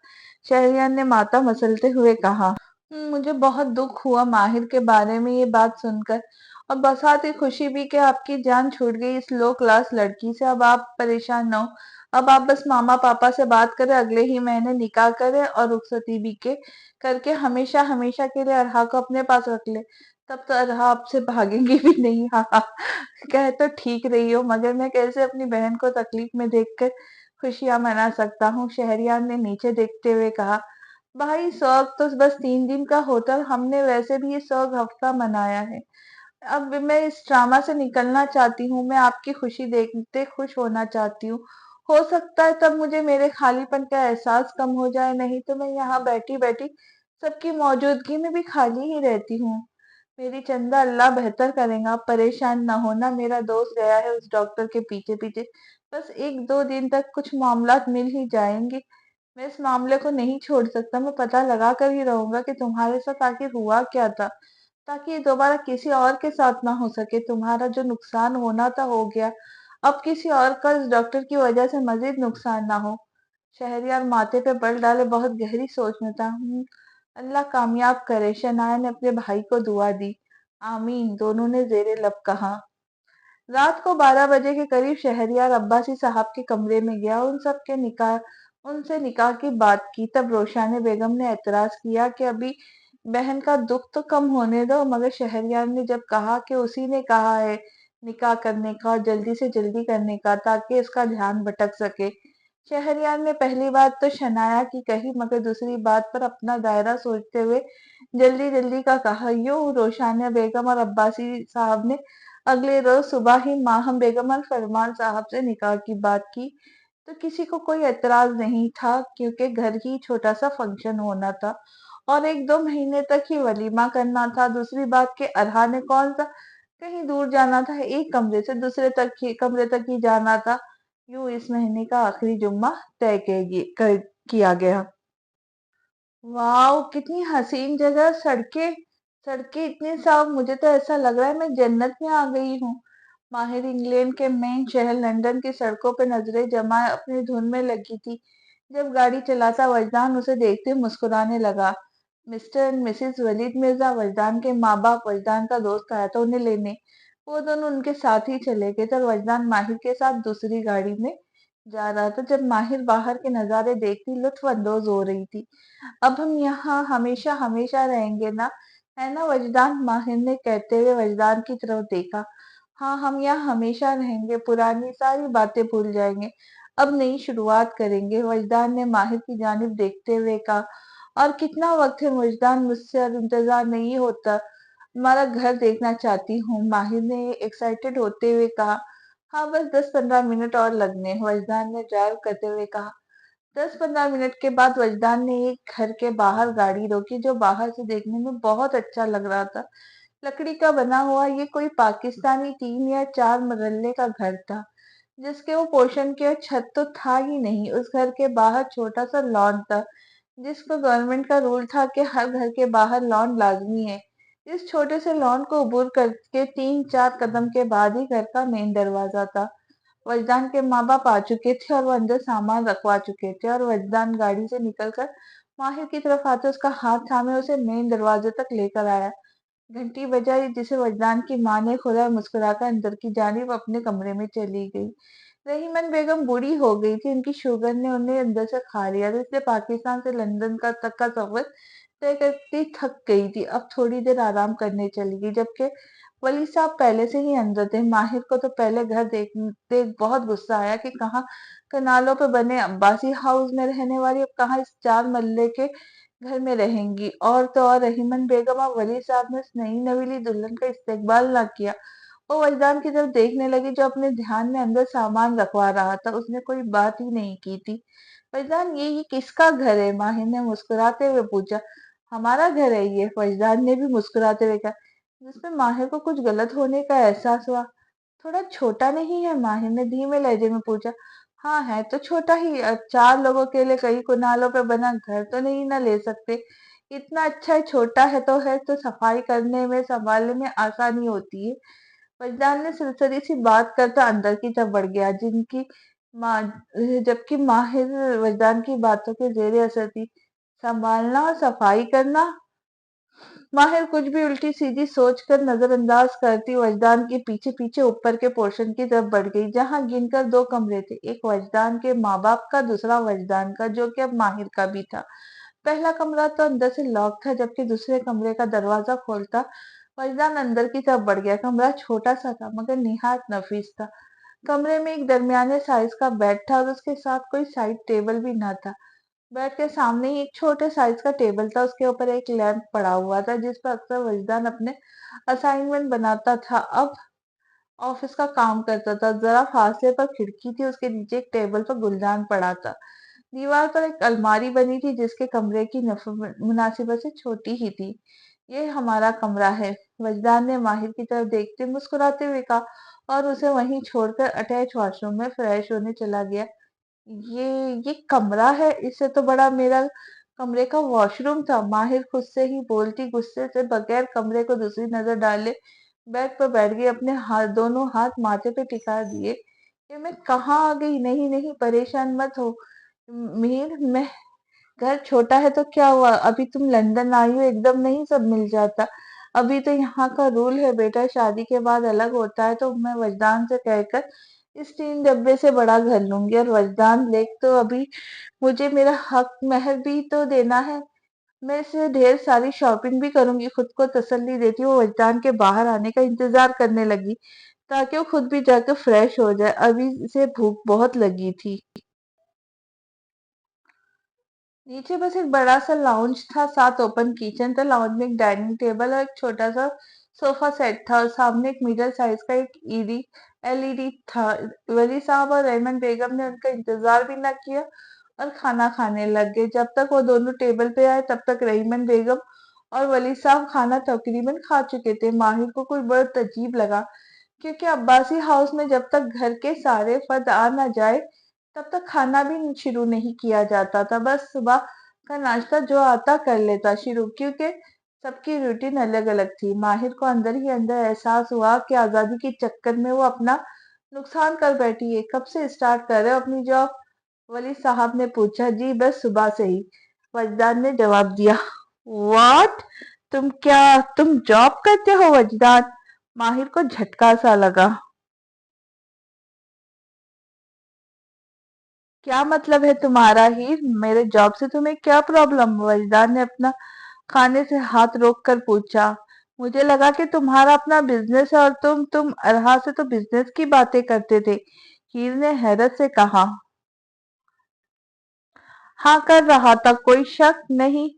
شہریار نے ماتھا مسلتے ہوئے کہا، مجھے بہت دکھ ہوا ماہر کے بارے میں یہ بات سن کر، اور بسات ہی خوشی بھی کہ آپ کی جان چھوٹ گئی اس لو کلاس لڑکی سے۔ اب آپ پریشان نہ ہو، اب آپ بس ماما پاپا سے بات کریں، اگلے ہی مہینے نکاح کریں اور رخصتی بھی کر کے ہمیشہ ہمیشہ کے لیے ارہا کو اپنے پاس رکھ لے، تب تو ارہا آپ سے بھاگیں گی بھی نہیں۔ ہاں ہاں، کہہ تو ٹھیک رہی ہو، مگر میں کیسے اپنی بہن کو تکلیف میں دیکھ کر خوشیاں منا سکتا ہوں؟ شہریار نے نیچے دیکھتے ہوئے کہا، بھائی سوگ تو بس 3 دن کا ہوتا، ہم نے ویسے بھی یہ سوگ ہفتہ منایا ہے۔ اب میں اس ڈرامہ سے نکلنا چاہتی ہوں، میں آپ کی خوشی دیکھتے خوش ہونا چاہتی ہوں۔ ہو سکتا ہے تب مجھے میرے خالی پن کا احساس کم ہو جائے، نہیں تو میں یہاں بیٹھی بیٹھی سب کی موجودگی میں بھی خالی ہی رہتی ہوں۔ میری چندہ اللہ بہتر کرے گا، آپ پریشان نہ ہونا، میرا دوست گیا ہے اس ڈاکٹر کے پیچھے پیچھے، بس 1-2 دن تک کچھ معاملات مل ہی جائیں گے۔ میں اس معاملے کو نہیں چھوڑ سکتا، میں پتہ لگا کر ہی رہوں گا کہ تمہارے ساتھ آخر ہوا کیا تھا، تاکہ یہ دوبارہ کسی اور کے ساتھ نہ ہو سکے۔ تمہارا جو نقصان ہونا تھا ہو گیا، اب کسی اور کا اس ڈاکٹر کی وجہ سے مزید نقصان نہ ہو۔ شہریار ماتھے پہ بل ڈالے بہت گہری سوچ میں تھا۔ اللہ کامیاب کرے۔ شنایا نے اپنے بھائی کو دعا دی۔ آمین، دونوں نے زیر لب کہا۔ رات کو 12 بجے کے قریب شہریار عباسی صاحب کے کمرے میں گیا، ان سے نکاح کی بات کی۔ تب روشن بیگم نے اعتراض کیا کہ ابھی بہن کا دکھ تو کم ہونے دو، مگر شہریار نے جب کہا کہ اسی نے کہا ہے نکاح کرنے کا اور جلدی سے جلدی کرنے کا تاکہ اس کا دھیان بھٹک سکے۔ شہریار نے پہلی بات تو شنایا کی کہی، مگر دوسری بات پر اپنا دائرہ سوچتے ہوئے جلدی جلدی کا کہا۔ یوں روشن بیگم اور عباسی صاحب نے اگلے روز صبح ہی ماہم بیگم اور فرمان صاحب سے نکاح کی بات کی، تو کسی کو کوئی اعتراض نہیں تھا، کیونکہ گھر ہی چھوٹا سا فنکشن ہونا تھا اور 1-2 مہینے تک ہی ولیمہ کرنا تھا۔ دوسری بات کہ ارہا نے کون سا کہیں دور جانا تھا، ایک کمرے سے دوسرے کمرے تک ہی جانا تھا۔ یوں اس مہینے کا آخری جمعہ طے کیا گیا۔ واؤ، کتنی حسین جگہ، سڑکیں اتنی صاف، مجھے تو ایسا لگ رہا ہے میں جنت میں آ گئی ہوں۔ ماہر انگلینڈ کے مین شہر لندن کی سڑکوں پہ نظریں جمائے اپنی دھن میں لگی تھی۔ جب گاڑی چلاتا وجدان اسے دیکھتے مسکرانے لگا۔ مسٹر اینڈ مسز ولید مرزا، وجدان کے ماں باپ، وجدان کا دوست آیا تھا انہیں لینے، وہ دونوں ان کے ساتھ ہی چلے گئے تھے اور وجدان ماہر کے ساتھ دوسری گاڑی میں जा रहा था जब माहिर बाहर के नजारे देखती लुत्फ अंदोज हो रही थी। अब हम यहाँ हमेशा हमेशा रहेंगे ना, है ना वजदान? माहिर ने कहते हुए वजदान की तरफ देखा। हाँ, हम यहाँ हमेशा रहेंगे, पुरानी सारी बातें भूल जाएंगे, अब नई शुरुआत करेंगे, वजदान ने माहिर की जानिब देखते हुए कहा। और कितना वक्त है वजदान, मुझसे अब इंतजार नहीं होता, तुम्हारा घर देखना चाहती हूँ, माहिर ने एक्साइटेड होते हुए कहा। हाँ, बस 10-15 मिनट और लगने, वजदान ने ड्राइव करते हुए कहा। 10-15 मिनट के बाद वजदान ने एक घर के बाहर गाड़ी रोकी जो बाहर से देखने में बहुत अच्छा लग रहा था। लकड़ी का बना हुआ ये कोई पाकिस्तानी 3 या 4 मरल्ले का घर था, जिसके वो पोर्शन की और छत तो था ही नहीं। उस घर के बाहर छोटा सा लॉन था, जिसको गवर्नमेंट का रूल था कि हर घर के बाहर लॉन लाजमी है। इस छोटे से लॉन को अबूर करके 3-4 कदम के बाद ही घर का मेन दरवाजा था। वजदान के माँ बाप आ चुके थे और वो अंदर सामान रखवा चुके थे, और वजदान गाड़ी से निकलकर माहिर की तरफ आते उसका हाथ थामे उसे मेन दरवाजे तक लेकर आया। घंटी बजाई, जिसे वजदान की माँ ने खोला और मुस्कुराकर अंदर की जानिब अपने कमरे में चली गई। रहीमन बेगम बूढ़ी हो गई थी, उनकी शुगर ने उन्हें अंदर से खा लिया था, इसलिए पाकिस्तान से लंदन का तक का सफर तय करती थक गई थी। अब थोड़ी देर आराम करने चली गई, जबकि वली साहब पहले से ही अंदर थे। माहिर को तो पहले घर देखते बहुत गुस्सा आया कि कहाँ कनालों पे बने अब्बासी हाउस में रहने वाली, अब कहाँ इस 4 मरले के घर में रहेंगी। और तो और रहीमन बेगम और वली साहब ने उस नई नवीली दुल्हन का इस्तेकबाल ना किया। वो वजदान की तरफ देखने लगी जो अपने ध्यान में अंदर सामान रखवा रहा था। उसने कोई बात ही नहीं की थी। वजदान, ये किसका घर है? माहिर ने मुस्कुराते हुए पूछा। हमारा घर है ये, वजदान ने भी मुस्कुराते हुए कहा, जिसमें माहिर को कुछ गलत होने का एहसास हुआ। थोड़ा छोटा नहीं है? माहिर ने धीमे लहजे में पूछा। हाँ, है तो छोटा ही, अब 4 लोगों के लिए कई कुनालों पे बना घर तो नहीं ना ले सकते। इतना अच्छा है, छोटा है तो सफाई करने में संभालने में आसानी होती है। वजदान ने सिलसिली सी बात करता अंदर की तरफ बढ़ गया, जिनकी माँ जबकि माहिर वजदान की बातों के जेरे असर थी। संभालना और सफाई करना? माहिर कुछ भी उल्टी सीधी सोचकर नजरअंदाज करती वजदान के पीछे पीछे ऊपर के पोर्शन की तरफ बढ़ गई, जहां गिनकर 2 कमरे थे, एक वजदान के माँ बाप का, दूसरा वजदान का, जो कि अब माहिर का भी था। पहला कमरा तो अंदर से लॉक था, जबकि दूसरे कमरे का दरवाजा खोलता वजदान अंदर की तरफ बढ़ गया। कमरा छोटा सा था मगर निहायत नफीस था। कमरे में एक दरमियाने साइज का बेड था और उसके साथ कोई साइड टेबल भी न था। बेड के सामने ही एक छोटे साइज का टेबल था, उसके ऊपर एक लैंप पड़ा हुआ था जिस पर अक्सर वजदान अपने असाइनमेंट बनाता था। अब ऑफिस का काम करता था। जरा फासले पर खिड़की थी, उसके नीचे एक टेबल पर गुलदान पड़ा था। दीवार पर एक अलमारी बनी थी जिसके कमरे की मुनासिबत से छोटी ही थी। ये हमारा कमरा है, वजदान ने माहिर की तरफ देखते मुस्कुराते हुए कहा, और उसे वहीं छोड़कर अटैच वॉशरूम में फ्रेश होने चला गया। ये ये कमरा है, इससे तो बड़ा मेरा कमरे का वॉशरूम था, माहिर खुद से ही बोलती गुस्से से बगैर कमरे को दूसरी नजर डाले बेड पर बैठ गई, अपने दोनों हाथ माथे पे टिका दिए। ये मैं कहाँ आ गई? नहीं नहीं, परेशान मत हो मीर, मैं घर छोटा है तो क्या हुआ? अभी तुम लंदन आई हो, एकदम नहीं सब मिल जाता। अभी तो यहाँ का रूल है बेटा, शादी के बाद अलग होता है। तो मैं वजदान से कहकर इस 3 डब्बे से बड़ा घर लूंगी, और वजदान देख, तो अभी मुझे मेरा हक महर भी तो देना है। मैं इससे ढेर सारी शॉपिंग भी करूंगी, खुद को तसल्ली देती हूँ। वजदान के बाहर आने का इंतजार करने लगी ताकि वो खुद भी जाकर फ्रेश हो जाए, अभी से भूख बहुत लगी थी। नीचे बस एक बड़ा सा लाउंज था, साथ ओपन किचन था। लाउंज में एक डाइनिंग टेबल और एक छोटा सा सोफा सेट था, और सामने एक मिडल साइज का एक ईडी एलईडी था। वली साहब और रहमान बेगम ने उनका इंतजार भी ना किया और खाना खाने लग गए। जब तक वो दोनों टेबल पे आए तब तक रहीमन बेगम और वली साहब खाना तकरीबन खा चुके थे। माहिर को कुछ बहुत अजीब लगा, क्योंकि अब्बासी हाउस में जब तक घर के सारे फर्द आ ना जाए तब तक खाना भी शुरू नहीं किया जाता था। बस सुबह का नाश्ता जो आता कर लेता शुरू, क्योंकि सबकी रूटीन अलग अलग थी। माहिर को अंदर ही अंदर एहसास हुआ कि आजादी के चक्कर में वो अपना नुकसान कर बैठी है। कब से स्टार्ट कर रहे हो अपनी जॉब? वली साहब ने पूछा। जी बस सुबह से ही, वजदान ने जवाब दिया। व्हाट? तुम जॉब करते हो वजदान? माहिर को झटका सा लगा। क्या मतलब है तुम्हारा हीर? मेरे जॉब से तुम्हें क्या प्रॉब्लम? वजदान ने अपना खाने से हाथ रोक कर पूछा। मुझे लगा कि तुम्हारा अपना बिजनेस है और तुम अरहा से तो बिजनेस की बातें करते थे। हीर ने हैरत से कहा। हाँ, कर रहा था, कोई शक नहीं।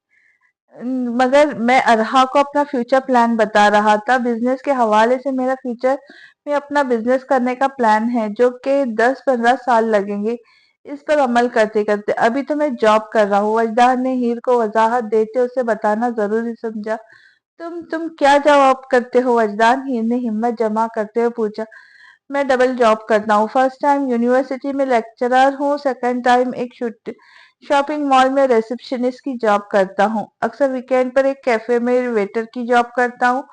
मगर मैं अरहा को अपना फ्यूचर प्लान बता रहा था। बिजनेस के हवाले से मेरा फ्यूचर में अपना बिजनेस करने का प्लान है जो कि 10-15 साल लगेंगे इस पर अमल करते करते। अभी तो मैं जॉब कर रहा हूँ। वजदार ने हीर को वजाहत देते उसे बताना जरूरी समझा। तुम क्या जवाब करते हो वजदान? हीर ने हिम्मत जमा करते हुए पूछा। मैं डबल जॉब करता हूँ। फर्स्ट टाइम यूनिवर्सिटी में लेक्चरर हूँ, सेकंड टाइम एक शॉपिंग मॉल में रिसेप्शनिस्ट की जॉब करता हूँ। अक्सर वीकेंड पर एक कैफे में वेटर की जॉब करता हूँ।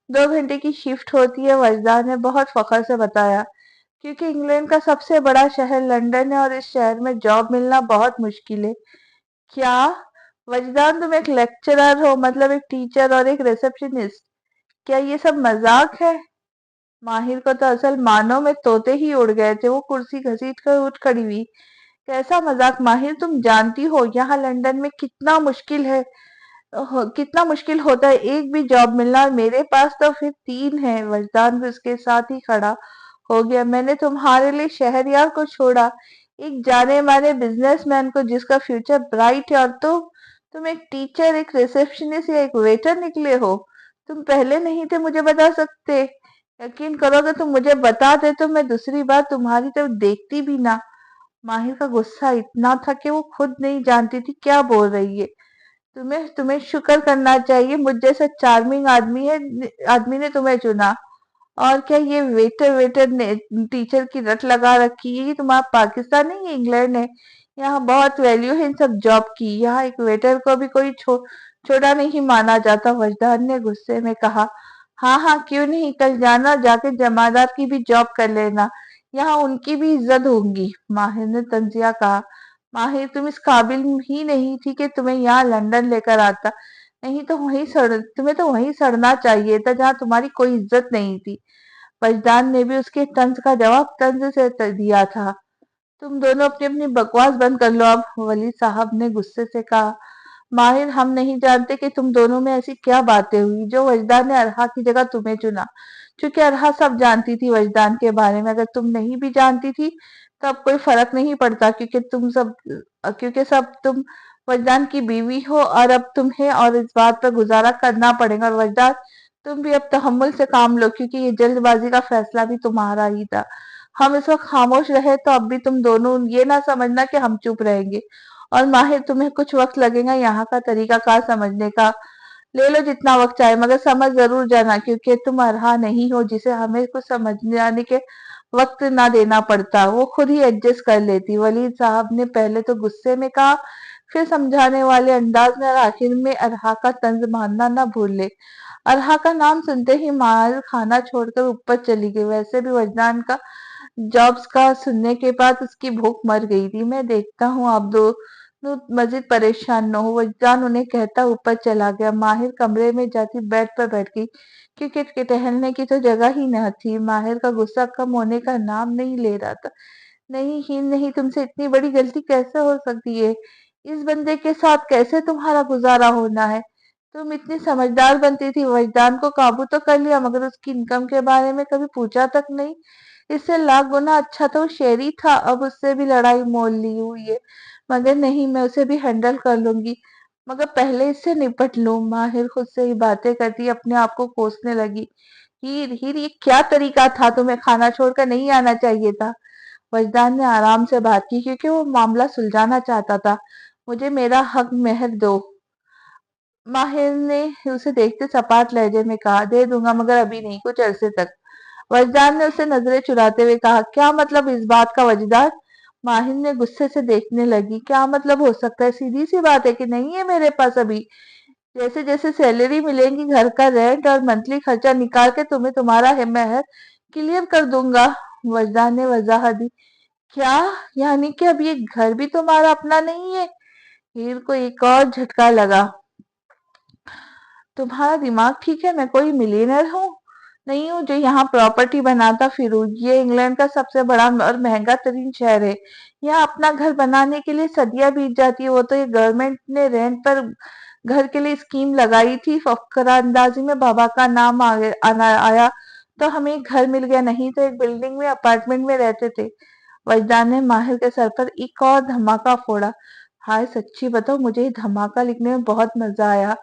2 घंटे की शिफ्ट होती है, वजदान ने बहुत फख्र से बताया। क्योंकि इंग्लैंड का सबसे बड़ा शहर लंदन है और इस शहर में जॉब मिलना बहुत मुश्किल है। क्या? वजदान, तुम एक लेक्चरर हो, मतलब एक टीचर और एक रिसेप्शनिस्ट? क्या ये सब मजाक है? माहिर को तो असल मानों में तोते ही उड़ गए थे। वो कुर्सी घसीट कर उठ खड़ी हुई। कैसा मजाक माहिर? तुम जानती हो यहाँ लंदन में कितना मुश्किल है, कितना मुश्किल होता है एक भी जॉब मिलना, और मेरे पास तो फिर 3 है। वजदान भी उसके साथ ही खड़ा हो गया। मैंने तुम्हारे लिए शहरयार को छोड़ा, एक जाने माने बिजनेसमैन को जिसका फ्यूचर ब्राइट है, और तुम एक टीचर, एक रिसेप्शनिस्ट या एक वेटर निकले हो। तुम पहले नहीं थे मुझे बता सकते? यकीन करो, अगर तुम मुझे बता दे तो मैं दूसरी बार तुम्हारी तरफ देखती भी ना। माहिर का गुस्सा इतना था कि वो खुद नहीं जानती थी क्या बोल रही है। तुम्हें तुम्हें शुक्र करना चाहिए, मुझ जैसा चार्मिंग आदमी ने तुम्हें चुना। और क्या ये वेटर वेटर ने टीचर की रट लगा रखी है? ये तुम्हारा पाकिस्तान नहीं है, इंग्लैंड है। यहाँ बहुत वैल्यू है इन सब जॉब की। यहाँ एक वेटर को भी कोई छोटा नहीं माना जाता। वजदान ने गुस्से में कहा। हाँ हाँ, क्यों नहीं, कल जाना, जाके जमादार की भी जॉब कर लेना। यहाँ उनकी भी इज्जत होगी। माहिर ने तंजिया कहा। माहिर, तुम इस काबिल ही नहीं थी कि तुम्हें यहाँ लंदन लेकर आता। नहीं तो तुम्हें तो वहीं सड़ना चाहिए था जहाँ तुम्हारी कोई इज्जत नहीं थी। वजदान ने भी उसके तंज का जवाब तंज से दिया था। तुम दोनों अपनी अपनी बकवास बंद कर लो अब, वली साहब ने गुस्से से कहा। माहिर, हम नहीं जानते कि तुम दोनों में ऐसी क्या बातें हुई जो वजदान ने अरहा की जगह तुम्हें चुना। क्योंकि अरहा सब जानती थी वजदान के बारे में। अगर तुम नहीं भी जानती थी तो अब कोई फर्क नहीं पड़ता, क्योंकि सब तुम वजदान की बीवी हो, और अब तुम्हें और इस बात पर गुजारा करना पड़ेगा। और वजदान, तुम भी अब तहम्मुल से काम लो, क्योंकि ये जल्दबाजी का फैसला भी तुम्हारा ही था। हम इस वक्त खामोश रहे तो अब भी तुम दोनों ये ना समझना कि हम चुप रहेंगे। और माहिर, तुम्हें कुछ वक्त लगेगा यहाँ का तरीका कार समझने का। ले लो जितना वक्त चाहे, मगर समझ जरूर जाना, क्योंकि तुम अरहा नहीं हो जिसे हमें कुछ समझने आने के वक्त ना देना पड़ता। वो खुद ही एडजस्ट कर लेती। वलीद साहब ने पहले तो गुस्से में कहा, फिर समझाने वाले अंदाज में, और आखिर में अरहा का तंज मानना ना भूले। अरहा का नाम सुनते ही माल खाना छोड़कर ऊपर चली गई। वैसे भी वजदान का जॉब्स का सुनने के बाद उसकी भूख मर गई थी। मैं देखता हूँ आप दोनों मजीद परेशान न हो, वजदान उन्हें कहता ऊपर चला गया। माहिर कमरे में जाती बेड पर बैठ गई, क्योंकि के टहलने की तो जगह ही न थी। माहिर का गुस्सा कम होने का नाम नहीं ले रहा था। नहीं ही नहीं, तुमसे इतनी बड़ी गलती कैसे हो सकती है? इस बंदे के साथ कैसे तुम्हारा गुजारा होना है? तुम इतनी समझदार बनती थी, वजदान को काबू तो कर लिया, मगर उसकी इनकम के बारे में कभी पूछा तक नहीं। इससे लाख गुना अच्छा तो वो शेरी था। अब उससे भी लड़ाई मोल ली हुई है। मगर नहीं, मैं उसे भी हैंडल कर लूंगी, मगर पहले इससे निपट लूं। माहिर खुद से ही बातें करती अपने आप को कोसने लगी। हीर हीर, ये क्या तरीका था? तुम्हें खाना छोड़कर नहीं आना चाहिए था। वजदान ने आराम से बात की, क्योंकि वो मामला सुलझाना चाहता था। मुझे मेरा हक मेहर दो, माहिर ने उसे देखते सपाट लहजे में कहा। दे दूंगा, मगर अभी नहीं, कुछ अरसे तक। वजदान ने उसे नजरें चुराते हुए कहा। क्या मतलब इस बात का वजदान? माहिर ने गुस्से से देखने लगी। क्या मतलब हो सकता है? सीधी सी बात है कि नहीं है मेरे पास अभी। जैसे जैसे सैलरी मिलेगी, घर का रेंट और मंथली खर्चा निकाल के तुम्हें तुम्हारा मेहर क्लियर कर दूंगा। वजदान ने वजाहत दी। क्या? यानी कि अब ये घर भी तुम्हारा अपना नहीं है? हीर को एक और झटका लगा। तुम्हारा दिमाग ठीक है? मैं कोई मिलियनर हूँ? नहीं हूँ जो यहाँ प्रॉपर्टी बनाता फिरूं। ये इंग्लैंड का सबसे बड़ा और महंगा तरीन शहर है। यहाँ अपना घर बनाने के लिए सदियां बीत जाती है। वो तो ये गवर्नमेंट ने रेंट पर घर के लिए स्कीम लगाई थी। फकरा अंदाजी में बाबा का नाम आया तो हमें एक घर मिल गया, नहीं तो एक बिल्डिंग में अपार्टमेंट में रहते थे। वजदान ने माहिर के सर पर एक और धमाका फोड़ा। हाय सच्ची बताओ, मुझे ये धमाका लिखने में बहुत मजा आया।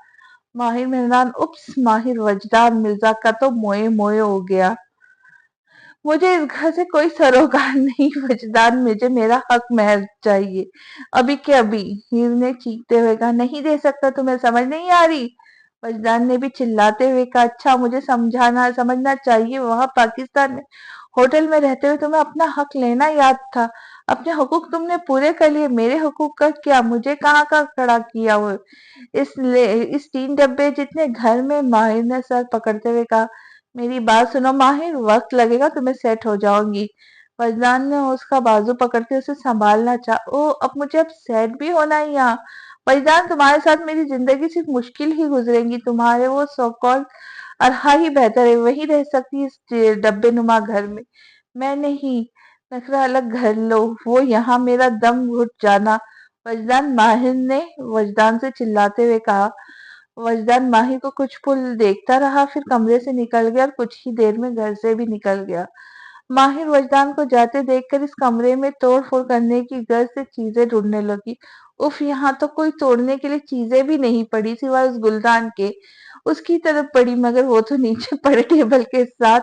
माहिर मेहरान उप्स, माहिर वजदान मिर्जा का तो मोए मोए हो गया। मुझे इस घर से कोई सरोकार नहीं वजदान, मुझे मेरा हक महज चाहिए, अभी के अभी। हीर ने चीखते हुए कहा, नहीं दे सकता, तुम्हें समझ नहीं आ रही। वजदान ने भी चिल्लाते हुए कहा, अच्छा मुझे समझाना समझना चाहिए। वहां पाकिस्तान में होटल में रहते हुए तुम्हें अपना हक लेना याद था। अपने हुकूक तुमने पूरे कर लिए, मेरे हुकूक का क्या? मुझे कहाँ का खड़ा किया वो इस 3 डब्बे जितने घर में। माहिर ने सर पकड़ते हुए कहा, मेरी बात सुनो माहिर, वक्त लगेगा, तुम्हें सेट हो जाओगी। फजलान ने उसका बाजू पकड़ के उसे संभालना चाहा। ओ, अब मुझे अब सेट भी होना ही यहाँ। फैजान, तुम्हारे साथ मेरी जिंदगी सिर्फ मुश्किल ही गुजरेंगी। तुम्हारे वो सो कॉल्ड अरहा ही बेहतर है, वही रह सकती है इस डब्बे नुमा घर में। मैं नहीं। नखरा अलग घर लो, वो यहाँ मेरा दम घुट जाना। वजदान माहिर ने वजदान से चिल्लाते हुए कहा। वजदान माहिर को कुछ पुल देखता रहा, फिर कमरे से निकल गया और कुछ ही देर में घर से भी निकल गया। माहिर वजदान को जाते देखकर इस कमरे में तोड़ फोड़ करने की गर्ज से चीजें ढूंढने लगी। उफ, यहाँ तो कोई तोड़ने के लिए चीजें भी नहीं पड़ी सिवाय उस गुलदान के। उसकी तरफ पड़ी, मगर वो तो नीचे पड़े टेबल के साथ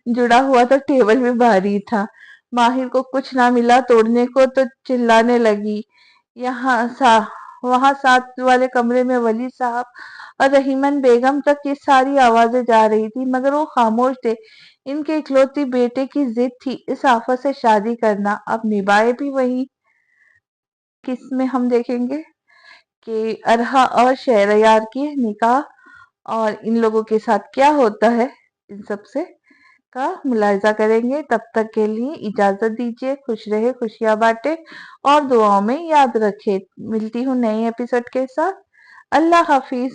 जुड़ा हुआ था, टेबल भी भारी था। माहिर को कुछ ना मिला तोड़ने को तो चिल्लाने लगी। यहाँ सा वहां साथ वाले कमरे में वली साहब और रहीमन बेगम तक ये सारी आवाजें जा रही थी, मगर वो खामोश थे। इनके इकलौती बेटे की जिद थी इस आफत से शादी करना, अब निभाए भी वही। किसमें हम देखेंगे कि अरहा और शहरयार की निकाह और इन लोगों के साथ क्या होता है, इन सब से का मुलायजा करेंगे। तब तक के लिए इजाजत दीजिए। खुश रहे, खुशियां बांटे और दुआओं में याद रखे। मिलती हूँ नए एपिसोड के साथ। अल्लाह हाफिज।